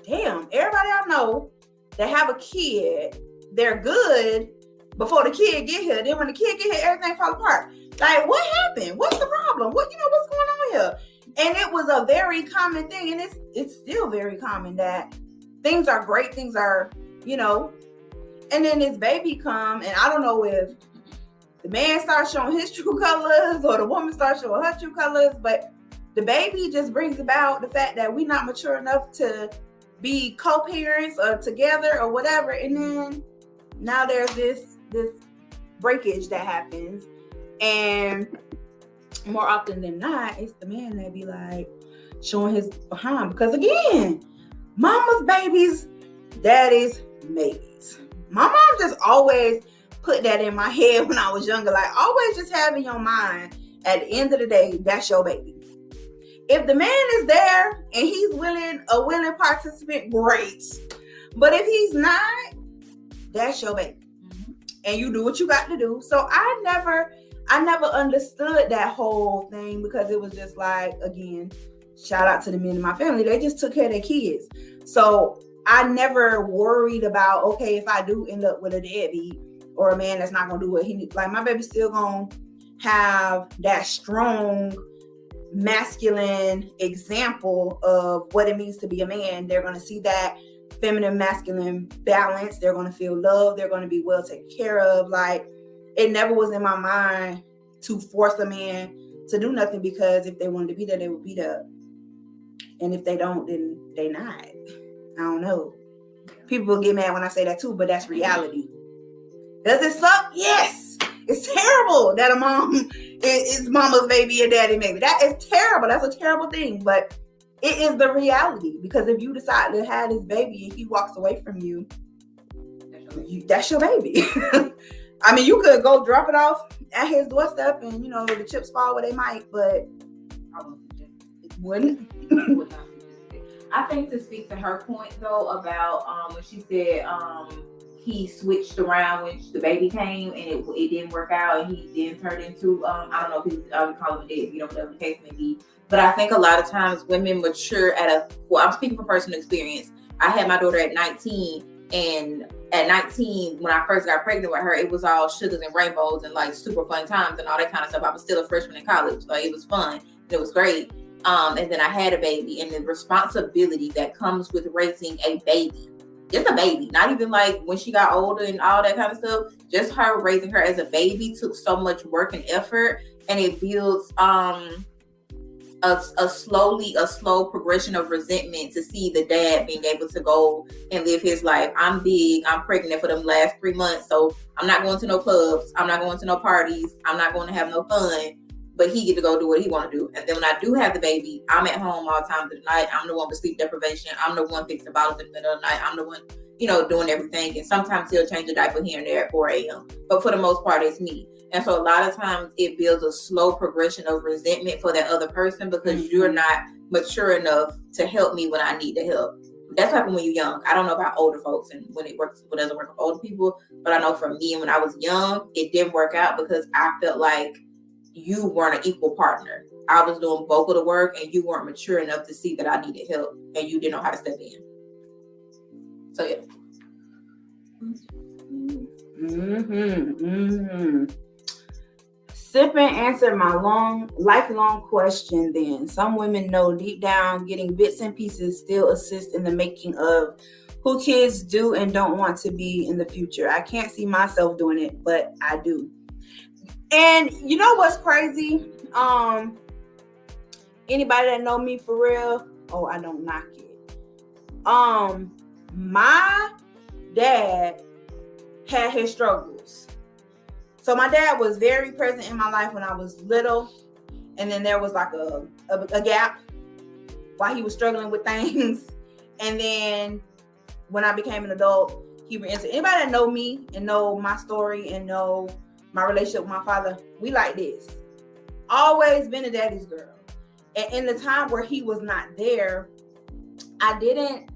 damn, everybody I know that have a kid, they're good before the kid get here. Then when the kid get here, everything fall apart. Like, what happened? What's the problem? What's going on here? And it was a very common thing, and it's still very common that things are great, things are, you know, and then this baby come, and I don't know if the man starts showing his true colors or the woman starts showing her true colors, but the baby just brings about the fact that we're not mature enough to be co-parents or together or whatever, and then now there's this breakage that happens, and more often than not, it's the man that be like showing his behind, because again, Mama's babies, daddy's maybes. My mom just always put that in my head when I was younger. Like, always just have in your mind, at the end of the day, that's your baby. If the man is there and he's a willing participant, great. But if he's not, that's your baby. And you do what you got to do. So I never understood that whole thing, because it was just like, again, shout out to the men in my family. They just took care of their kids. So I never worried about, okay, if I do end up with a deadbeat or a man that's not going to do what he needs. Like, my baby's still going to have that strong masculine example of what it means to be a man. They're going to see that feminine masculine balance. They're going to feel loved. They're going to be well taken care of. Like, it never was in my mind to force a man to do nothing, because if they wanted to be there, they would be there. And if they don't, then they not. I don't know. People get mad when I say that too, but that's reality. Does it suck? Yes. It's terrible that a mom is mama's baby and daddy baby. That is terrible. That's a terrible thing. But it is the reality, because if you decide to have this baby and he walks away from you, that's your baby. I mean, you could go drop it off at his doorstep and, you know, the chips fall where they might, but it wouldn't. I think, to speak to her point though about when she said he switched around when the baby came and it didn't work out, and he then turned into I don't know if he's call him a deadbeat or whatever the case may be. But I think a lot of times women mature I'm speaking from personal experience. I had my daughter at 19, and at 19, when I first got pregnant with her, it was all sugars and rainbows and like super fun times and all that kind of stuff. I was still a freshman in college, like it was fun. It was great. And then I had a baby, and the responsibility that comes with raising a baby, just a baby, not even like when she got older and all that kind of stuff, just her raising her as a baby took so much work and effort, and it builds a slow progression of resentment to see the dad being able to go and live his life. I'm pregnant for them last 3 months, so I'm not going to no clubs, I'm not going to no parties, I'm not going to have no fun, but he get to go do what he want to do. And then when I do have the baby, I'm at home all times of the night. I'm the one with sleep deprivation. I'm the one fixing bottles in the middle of the night. I'm the one, doing everything. And sometimes he'll change a diaper here and there at 4 a.m. But for the most part, it's me. And so a lot of times it builds a slow progression of resentment for that other person, because you're not mature enough to help me when I need the help. That's what happens when you're young. I don't know about older folks and when it doesn't work with older people. But I know for me, and when I was young, it didn't work out because I felt like you weren't an equal partner. I was doing bulk of the work and you weren't mature enough to see that I needed help, and you didn't know how to step in. So yeah. Sip and answer my lifelong question then. Some women know deep down getting bits and pieces still assist in the making of who kids do and don't want to be in the future. I can't see myself doing it, but I do. And you know what's crazy? Anybody that know me for real, I don't knock it. My dad had his struggles. So my dad was very present in my life when I was little, and then there was like a gap while he was struggling with things. And then when I became an adult, he re-entered. Anybody that know me and know my story and know my relationship with my father, we like this. Always been a daddy's girl. And in the time where he was not there, I didn't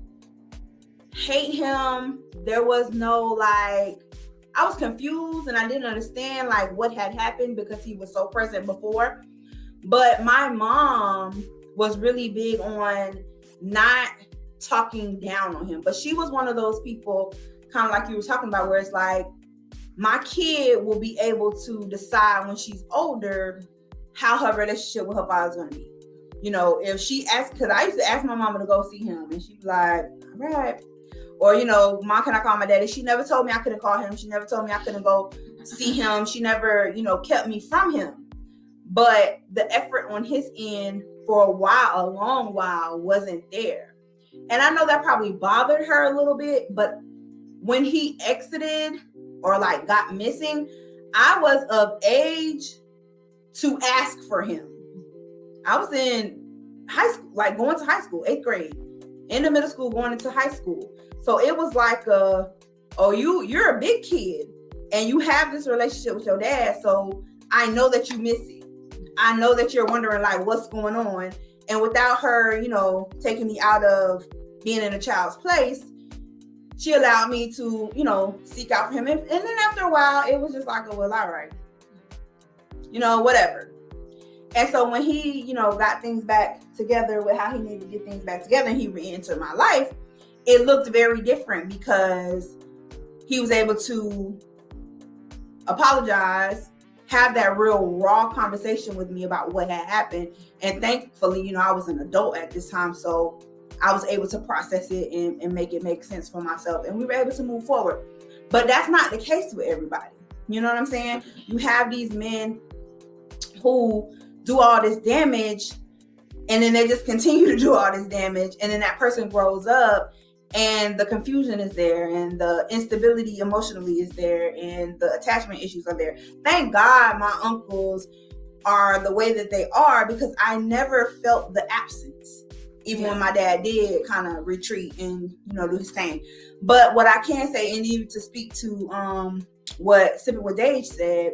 hate him. There was no I was confused and I didn't understand what had happened because he was so present before. But my mom was really big on not talking down on him. But she was one of those people, kind of like you were talking about, where it's like, my kid will be able to decide when she's older how her relationship with her father is going to be. If she asks, because I used to ask my mama to go see him, and she'd be like, all right. Or, Mom, can I call my daddy? She never told me I couldn't call him. She never told me I couldn't go see him. She never, kept me from him. But the effort on his end for a long while, wasn't there. And I know that probably bothered her a little bit, but when he exited or got missing, I was of age to ask for him. I was in high school, going to high school, 8th grade. end of middle school, going into high school. So it was like you're a big kid and you have this relationship with your dad. So I know that you miss it. I know that you're wondering like what's going on. And without her, taking me out of being in a child's place, she allowed me to, seek out for him. And then after a while, it was just like, oh, well, all right. Whatever. And so when he, got things back together with how he needed to get things back together and he re-entered my life, it looked very different because he was able to apologize, have that real raw conversation with me about what had happened. And thankfully, I was an adult at this time. So I was able to process it and make it make sense for myself. And we were able to move forward. But that's not the case with everybody. You know what I'm saying? You have these men who do all this damage and then they just continue to do all this damage. And then that person grows up and the confusion is there and the instability emotionally is there and the attachment issues are there. Thank God my uncles are the way that they are because I never felt the absence. Even when my dad did kind of retreat and, do his thing. But what I can say, and even to speak to what Sipping with Dage said,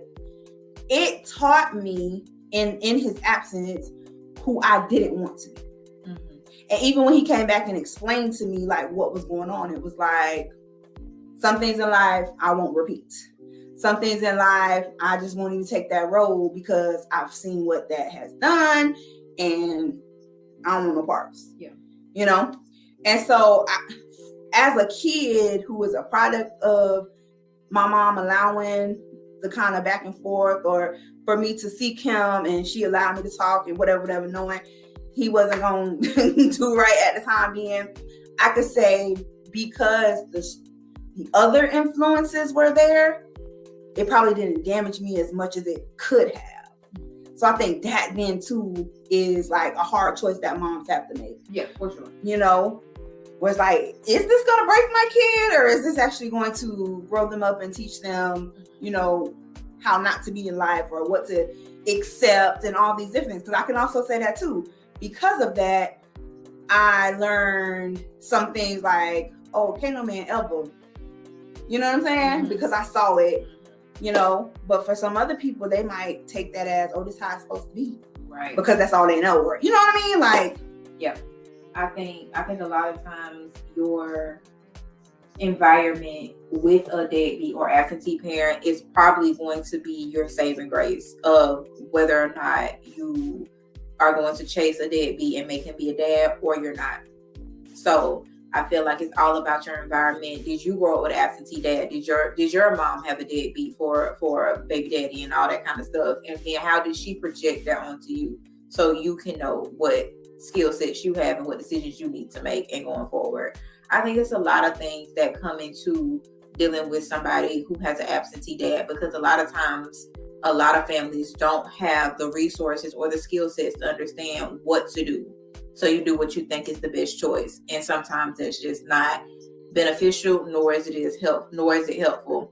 it taught me in his absence who I didn't want to be. Mm-hmm. And even when he came back and explained to me like what was going on, it was like, some things in life I won't repeat. Some things in life I just won't even take that road because I've seen what that has done and I don't want no parts. Yeah. And so as a kid who was a product of my mom allowing the kind of back and forth or for me to seek him and she allowed me to talk and whatever, knowing he wasn't going to do right at the time being, I could say because the other influences were there, it probably didn't damage me as much as it could have. So I think that then too is like a hard choice that moms have to make. Yeah, for sure. Where it's like, is this going to break my kid or is this actually going to grow them up and teach them, how not to be in life or what to accept and all these different things. Because I can also say that too. Because of that, I learned some things like, oh, can't no man ever. You know what I'm saying? Mm-hmm. Because I saw it. But for some other people, they might take that as, oh, this is how it's supposed to be. Right. Because that's all they know. Or, you know what I mean? Like, yeah. I think a lot of times your environment with a deadbeat or absentee parent is probably going to be your saving grace of whether or not you are going to chase a deadbeat and make him be a dad or you're not. So I feel like it's all about your environment. Did you grow up with an absentee dad? Did your mom have a deadbeat for a baby daddy and all that kind of stuff? And then how did she project that onto you so you can know what skill sets you have and what decisions you need to make and going forward? I think it's a lot of things that come into dealing with somebody who has an absentee dad because a lot of times a lot of families don't have the resources or the skill sets to understand what to do. So you do what you think is the best choice. And sometimes it's just not beneficial, nor is it helpful.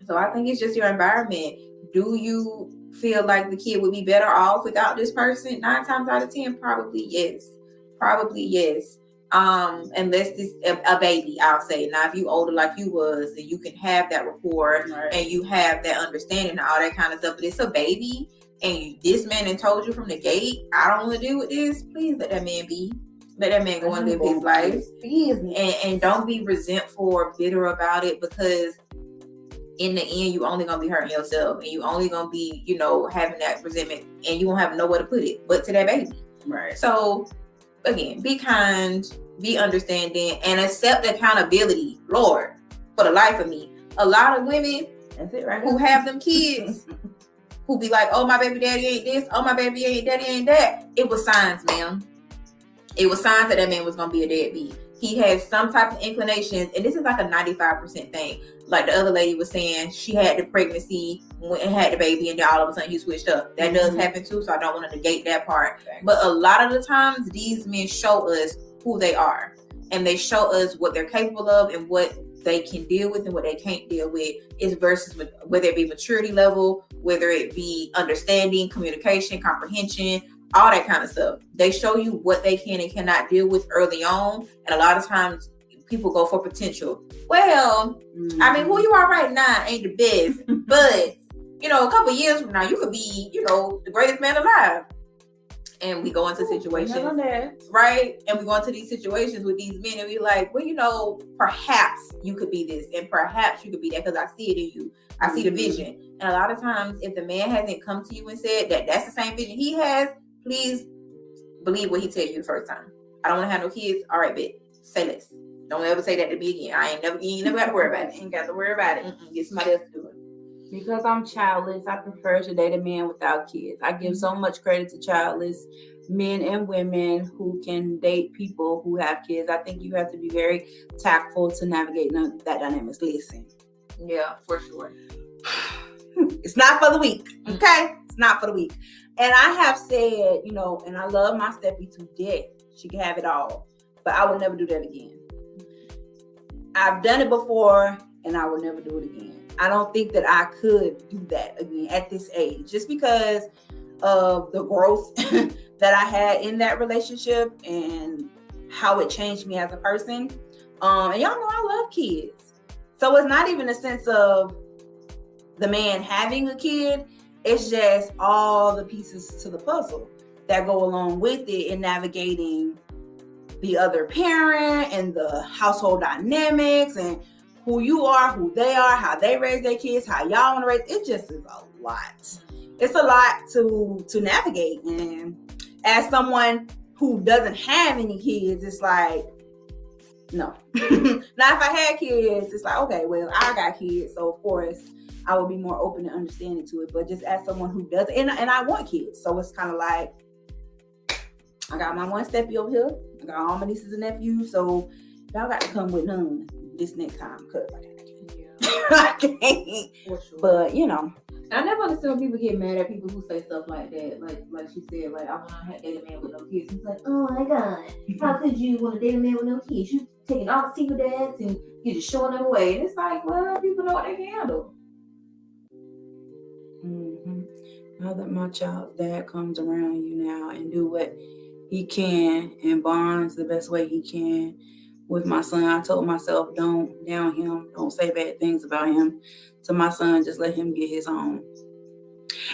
So I think it's just your environment. Do you feel like the kid would be better off without this person? 9 times out of 10, probably yes. Unless this a baby, I'll say. Now, if you older like you was, then you can have that rapport and you have that understanding and all that kind of stuff. But it's a baby, and this man and told you from the gate, I don't want to deal with this. Please let that man be. Let that man go and live his life. And don't be resentful or bitter about it because in the end, you only gonna be hurting yourself and you only gonna be, having that resentment and you won't have nowhere to put it but to that baby. Right. So again, be kind, be understanding, and accept accountability, Lord, for the life of me. A lot of women who have them kids who be like, oh, my baby daddy ain't this, oh, my baby daddy ain't that. It was signs, ma'am. It was signs that man was going to be a deadbeat. He had some type of inclinations, and this is like a 95% thing. Like the other lady was saying, she had the pregnancy and had the baby, and then all of a sudden he switched up. That does happen too, so I don't want to negate that part. But a lot of the times, these men show us who they are, and they show us what they're capable of and what they can deal with and what they can't deal with. Is versus whether it be maturity level, whether it be understanding, communication, comprehension, all that kind of stuff. They show you what they can and cannot deal with early on. And a lot of times people go for potential. Well, I mean, who you are right now ain't the best, but you know, a couple years from now, you could be, you know, the greatest man alive. And we go into situations, right? And we go into these situations with these men and we like, well, you know, perhaps you could be this and perhaps you could be that because I see it in you. I see the vision. And a lot of times, if the man hasn't come to you and said that that's the same vision he has, please believe what he tell you the first time. I don't want to have no kids. All right, bet. Say less. Don't ever say that to me again. You ain't never got to worry about it. Ain't got to worry about it. Get somebody else to do it. Because I'm childless, I prefer to date a man without kids. I give so much credit to childless men and women who can date people who have kids. I think you have to be very tactful to navigate that dynamics. Listen. Yeah, for sure. It's not for the weak, okay? It's not for the weak. And I have said, you know, and I love my stepby to death. She can have it all. But I will never do that again. I've done it before, and I will never do it again. I don't think that I could do that again at this age, just because of the growth that I had in that relationship and how it changed me as a person. And y'all know I love kids. So it's not even a sense of the man having a kid. It's just all the pieces to the puzzle that go along with it in navigating the other parent and the household dynamics and who you are, who they are, how they raise their kids, how y'all want to raise. It just is a lot. It's a lot to navigate. And as someone who doesn't have any kids, it's like, no. Now, if I had kids, it's like, okay, well, I got kids, so of course I would be more open and understanding to it. But just as someone who doesn't, and I want kids, so it's kind of like, I got my one steppy over here. I got all my nieces and nephews, so y'all got to come with none this next time, because I can't. I can't. For sure. But you know, I never understood when people get mad at people who say stuff like that. Like she said, like, I want to date a man with no kids. He's like, oh my God, how could you want to date a man with no kids? You taking all the single dads and you're just showing them away. And it's like, well, people know what they can handle. Now that my child's dad comes around you now and do what he can and bonds the best way he can with my son, I told myself, don't down him, don't say bad things about him to my son, just let him get his own.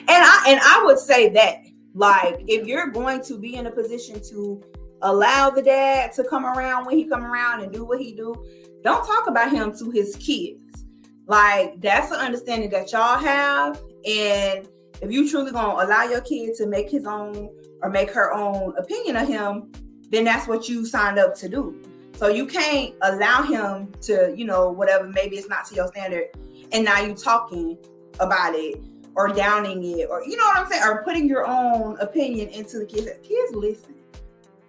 And I would say that, like, if you're going to be in a position to allow the dad to come around when he come around and do what he do, don't talk about him to his kids. Like, that's an understanding that y'all have. And if you truly gonna allow your kid to make his own or make her own opinion of him, then that's what you signed up to do. So you can't allow him to, you know, whatever, maybe it's not to your standard, and now you talking about it or downing it, or, you know what I'm saying, or putting your own opinion into the kids. Kids listen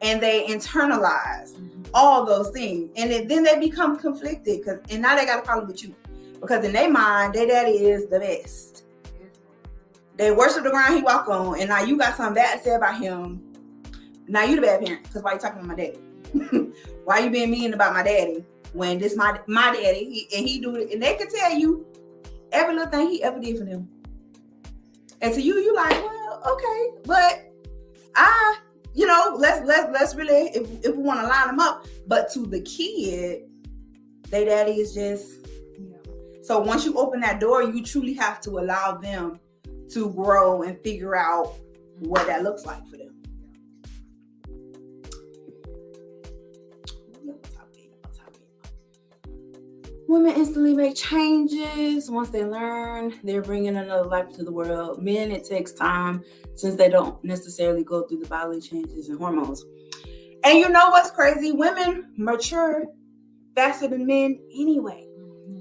and they internalize all those things, and then they become conflicted, and now they got a problem with you because in their mind, their daddy is the best. They worship the ground he walk on, and now you got something bad to say about him. Now you the bad parent, because why you talking about my daddy? Why you being mean about my daddy when this my daddy, he do it, and they can tell you every little thing he ever did for them. And to you like, well, okay, but you know, let's really, if we want to line them up. But to the kid, their daddy is just, you know. So once you open that door, you truly have to allow them to grow and figure out what that looks like for them. Women instantly make changes once they learn they're bringing another life to the world. Men, it takes time since they don't necessarily go through the bodily changes and hormones. And you know what's crazy? Women mature faster than men anyway.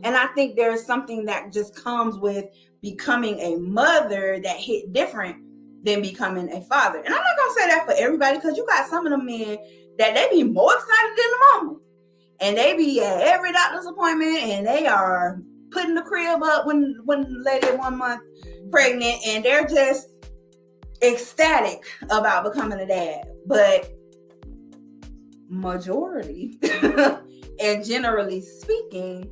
And I think there's something that just comes with becoming a mother that hit different than becoming a father. And I'm not going to say that for everybody, because you got some of them men that they be more excited than the mama. And they be at every doctor's appointment, and they are putting the crib up when the lady 1 month pregnant, and they're just ecstatic about becoming a dad. But majority, and generally speaking,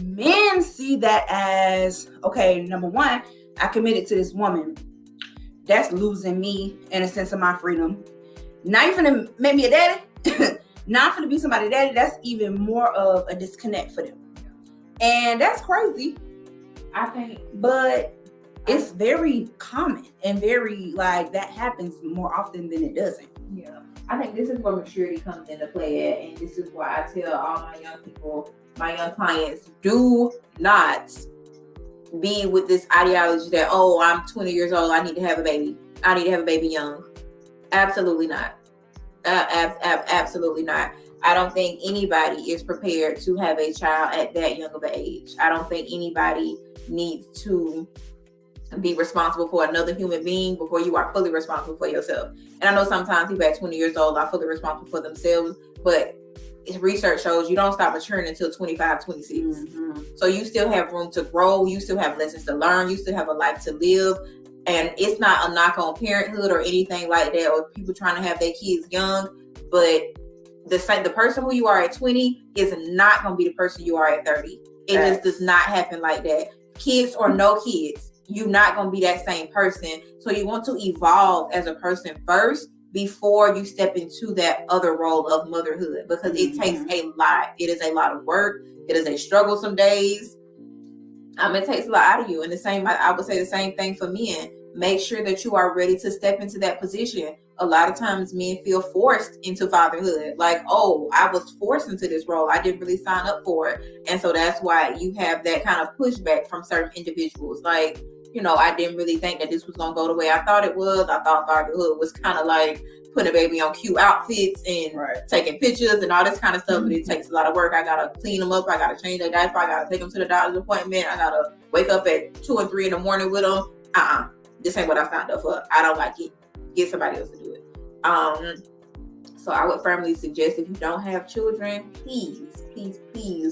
men see that as, okay, number one, I committed to this woman that's losing me in a sense of my freedom. Now you're finna make me a daddy. Now I'm finna be somebody's daddy. That's even more of a disconnect for them. And that's crazy, I think. But it's very common and very like that happens more often than it doesn't. Yeah. I think this is where maturity comes into play at, and this is why I tell all my young people, my young clients, do not be with this ideology that, oh, I'm 20 years old, I need to have a baby. I need to have a baby young. Absolutely not. Absolutely not. I don't think anybody is prepared to have a child at that young of an age. I don't think anybody needs to be responsible for another human being before you are fully responsible for yourself. And I know sometimes people at 20 years old are fully responsible for themselves, but research shows you don't stop maturing until 25, 26. Mm-hmm. So you still have room to grow. You still have lessons to learn. You still have a life to live. And it's not a knock on parenthood or anything like that, or people trying to have their kids young, but the person who you are at 20 is not going to be the person you are at 30. It just does not happen like that. Kids or no kids, you're not going to be that same person. So you want to evolve as a person first before you step into that other role of motherhood, because it takes a lot. It is a lot of work. It is a struggle some days. It takes a lot out of you. And I would say the same thing for men. Make sure that you are ready to step into that position. A lot of times men feel forced into fatherhood. Like, oh, I was forced into this role. I didn't really sign up for it. And so that's why you have that kind of pushback from certain individuals. Like, I didn't really think that this was going to go the way I thought it was. I thought fatherhood was kind of like putting a baby on cute outfits and taking pictures and all this kind of stuff. But it takes a lot of work. I got to clean them up. I got to change their diaper. I got to take them to the doctor's appointment. I got to wake up at 2 and 3 in the morning with them. This ain't what I signed up for. I don't like it. Get somebody else to do it. So I would firmly suggest, if you don't have children, please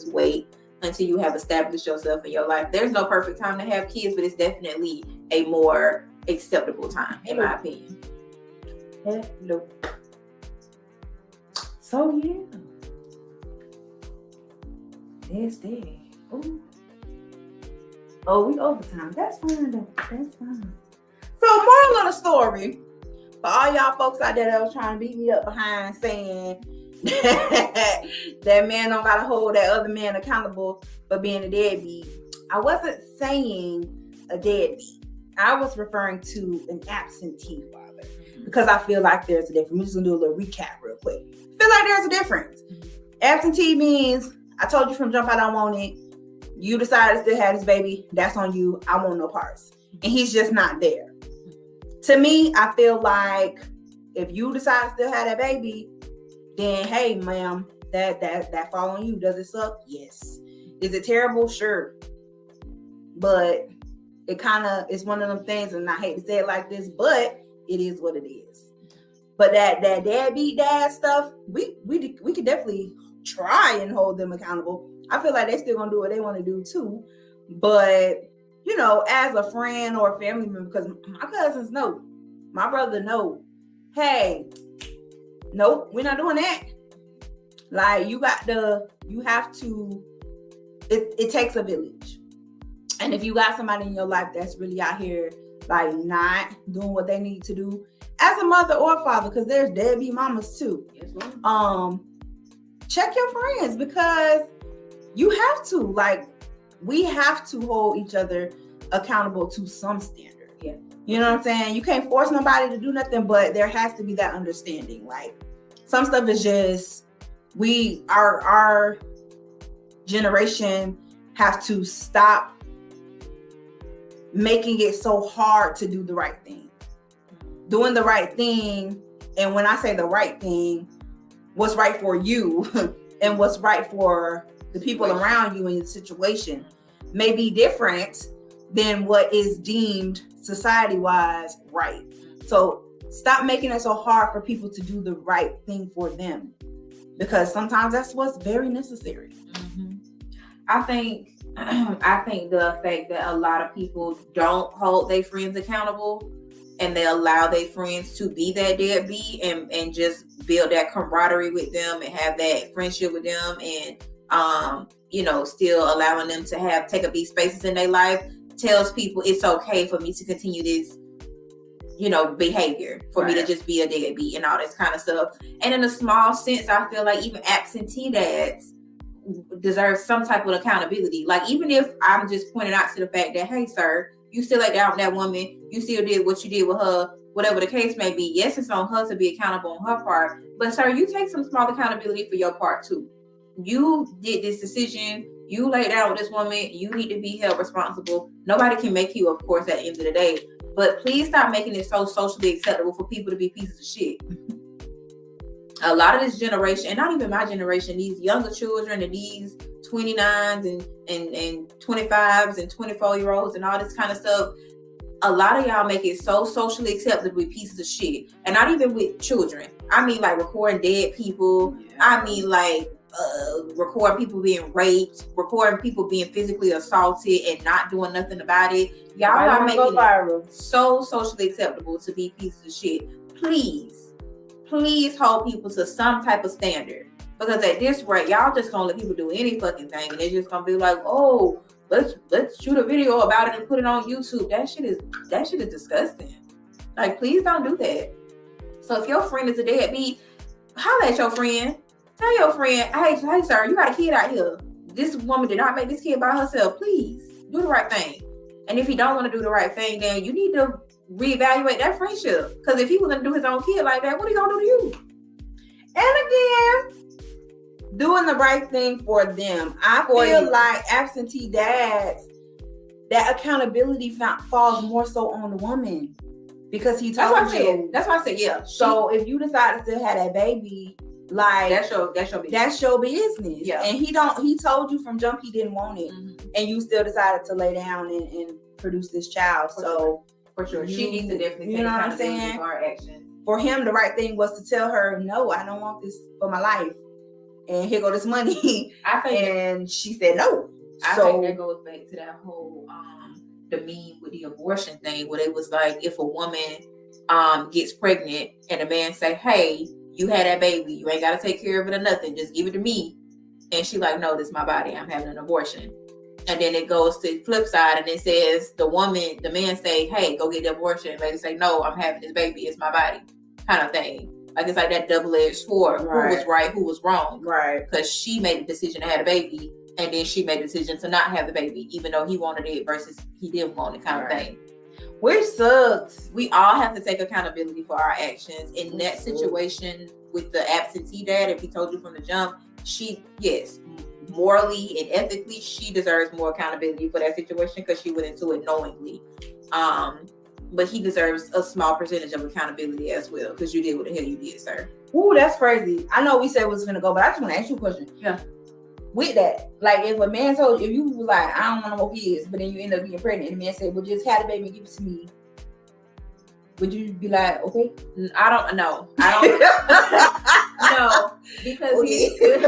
wait until you have established yourself in your life. There's no perfect time to have kids, but it's definitely a more acceptable time, in my opinion. Hello. So yeah, there's that. Ooh. Oh, we overtime. That's fine though. That's fine. So moral of the story, for all y'all folks out there that was trying to beat me up behind saying that man don't gotta hold that other man accountable for being a deadbeat. I wasn't saying a deadbeat. I was referring to an absentee father, because I feel like there's a difference. I'm just gonna do a little recap real quick. I feel like there's a difference. Absentee means I told you from jump out I want it. You decided to still have this baby. That's on you. I want no parts. And he's just not there. To me, I feel like if you decide to still have that baby, then hey, ma'am, that fall on you. Does it suck? Yes. Is it terrible? Sure. But it kind of is one of them things, and I hate to say it like this, but it is what it is. But that deadbeat dad stuff, we could definitely try and hold them accountable. I feel like they still gonna do what they want to do too. But as a friend or a family member, because my cousins know, my brother know, hey, nope, we're not doing that. Like it takes a village. And if you got somebody in your life that's really out here like not doing what they need to do as a mother or father, because there's deadbeat mamas too. Yes, check your friends, because you have to, we have to hold each other accountable to some standard. Yeah. You know what I'm saying? You can't force nobody to do nothing, but there has to be that understanding. Like, some stuff is just, our generation have to stop making it so hard to do the right thing. Doing the right thing, and when I say the right thing, what's right for you and what's right for the people around you in your situation may be different than what is deemed society-wise right. So stop making it so hard for people to do the right thing for them, because sometimes that's what's very necessary. Mm-hmm. I think the fact that a lot of people don't hold their friends accountable, and they allow their friends to be that deadbeat and just build that camaraderie with them and have that friendship with them, and still allowing them to take up these spaces in their life, tells people it's okay for me to continue this behavior for me to just be a deadbeat and all this kind of stuff. And in a small sense, I feel like even absentee dads deserve some type of accountability. Like, even if I'm just pointing out to the fact that, hey, sir, you still let down that woman, you still did what you did with her, whatever the case may be. Yes, it's on her to be accountable on her part, but sir, you take some small accountability for your part too. You did this decision, you laid down with this woman, you need to be held responsible. Nobody can make you, of course, at the end of the day, but please stop making it so socially acceptable for people to be pieces of shit. A lot of this generation, and not even my generation, these younger children and these 29s and 25s and 24-year-olds and all this kind of stuff, a lot of y'all make it so socially acceptable with pieces of shit. And not even with children. I mean, like, recording dead people. Yeah. I mean, like, recording people being raped, recording people being physically assaulted and not doing nothing about it. Y'all are making it so socially acceptable to be pieces of shit. Please hold people to some type of standard. Because at this rate, y'all just gonna let people do any fucking thing, and they're just gonna be like, oh, let's shoot a video about it and put it on YouTube. That shit is disgusting. Like, please don't do that. So if your friend is a deadbeat, holler at your friend. Tell your friend, hey sir, you got a kid out here. This woman did not make this kid by herself. Please do the right thing. And if he don't want to do the right thing, then you need to reevaluate that friendship. Because if he was gonna do his own kid like that, what are he gonna do to you? And again, doing the right thing for them. I feel like absentee dads, that accountability falls more so on the woman, because he told you. That's why I said, yeah. So if you decide to still have that baby, like, that's your business. That's your business. Yeah. And he told you from jump he didn't want it, and you still decided to lay down and produce this child. For sure. She needs to definitely take accountability for her actions. For him, the right thing was to tell her, no, I don't want this for my life. And here go this money. And she said no. I think that goes back to that whole the meme with the abortion thing, where it was like, if a woman gets pregnant and a man say, hey, you had that baby, you ain't got to take care of it or nothing, just give it to me. And she like, no, this is my body, I'm having an abortion. And then it goes to the flip side, and it says the man say, hey, go get the abortion. And lady say, no, I'm having this baby, it's my body, kind of thing. Like, it's like that double-edged sword. Right. Who was right, who was wrong. Right. Because she made the decision to have a baby, and then she made the decision to not have the baby, even though he wanted it versus he didn't want it, kind of thing. Which sucks. We all have to take accountability for our actions. In that situation with the absentee dad, if he told you from the jump, morally and ethically, she deserves more accountability for that situation because she went into it knowingly. But he deserves a small percentage of accountability as well, because you did what the hell you did, sir. Ooh, that's crazy. I know we said we was gonna go, but I just want to ask you a question. Yeah. With that, like, if a man told you, if you was like, I don't want no more kids, but then you end up getting pregnant, and the man said, well, just have the baby and give it to me, would you be like, okay? I don't know. No, because here's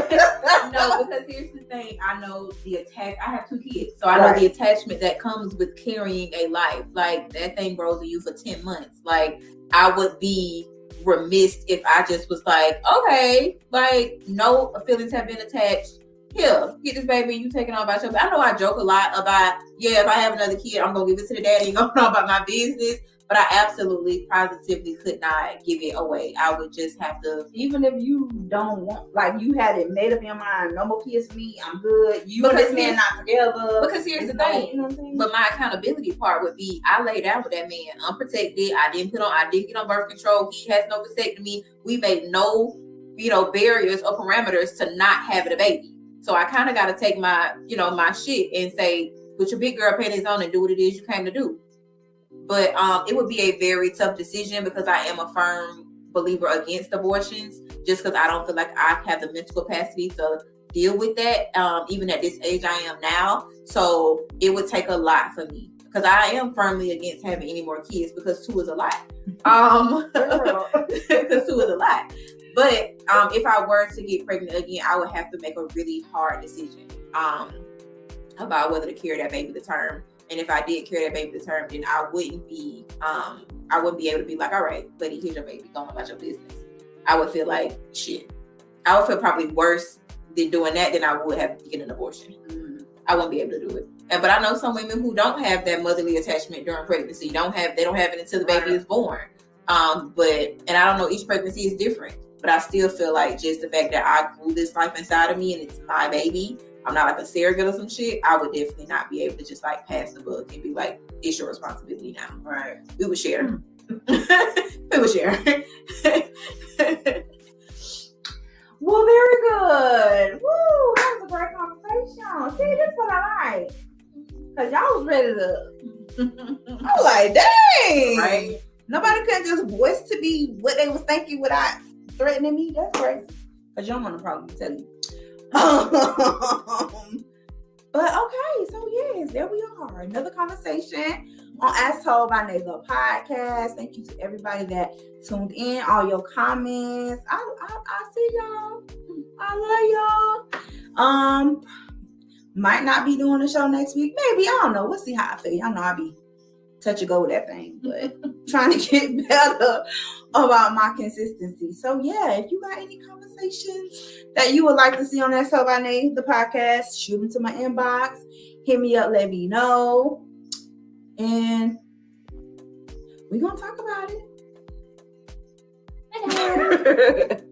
the thing. I know I have 2 kids, so I know the attachment that comes with carrying a life. Like, that thing grows in you for 10 months. Like, I would be remiss if I just was like, okay, like, no feelings have been attached. Here, get this baby, you take it on by yourself. I know I joke a lot about, if I have another kid, I'm gonna give it to the daddy and go on about my business. But I absolutely, positively could not give it away. I would just have to. Even if you don't want, like, you had it made up in your mind, no more kids for me, I'm good. You and this man not together. Because here's the thing. You know what I'm saying? But my accountability part would be, I laid down with that man unprotected. I didn't get on birth control. He has no vasectomy. We made no, barriers or parameters to not having a baby. So I kind of got to take my, my shit and say, put your big girl panties on and do what it is you came to do. But it would be a very tough decision, because I am a firm believer against abortions, just because I don't feel like I have the mental capacity to deal with that, even at this age I am now. So it would take a lot for me, because I am firmly against having any more kids, because 2 is a lot. Because 2 is a lot. But if I were to get pregnant again, I would have to make a really hard decision about whether to carry that baby to term. And if I did carry that baby to term, then I wouldn't be able to be like, all right, buddy, here's your baby, go on about your business. I would feel like shit. I would feel probably worse than doing that than I would have getting an abortion. I wouldn't be able to do it. But I know some women who don't have that motherly attachment during pregnancy. They don't have it until the baby is born. And I don't know, each pregnancy is different. But I still feel like just the fact that I grew this life inside of me and it's my baby, I'm not like a surrogate or some shit, I would definitely not be able to just like pass the book and be like, it's your responsibility now. Right. We would share. We would share. Well, very good. Woo, that was a great conversation. See, this is what I like. Because y'all was ready to... I was like, dang. Right. Nobody could just voice to me what they was thinking without threatening me. That's crazy. Because you don't want to probably tell you. But okay, so yes, there we are. Another conversation on As Told by Nayla podcast. Thank you to everybody that tuned in. All your comments. I see y'all. I love y'all. Might not be doing the show next week. Maybe, I don't know. We'll see how I feel. Y'all know I be touch and go with that thing, but trying to get better about my consistency. So yeah, if you got any conversations that you would like to see on That's How I Name the podcast, shoot them to my inbox, hit me up, let me know, and we're gonna talk about it.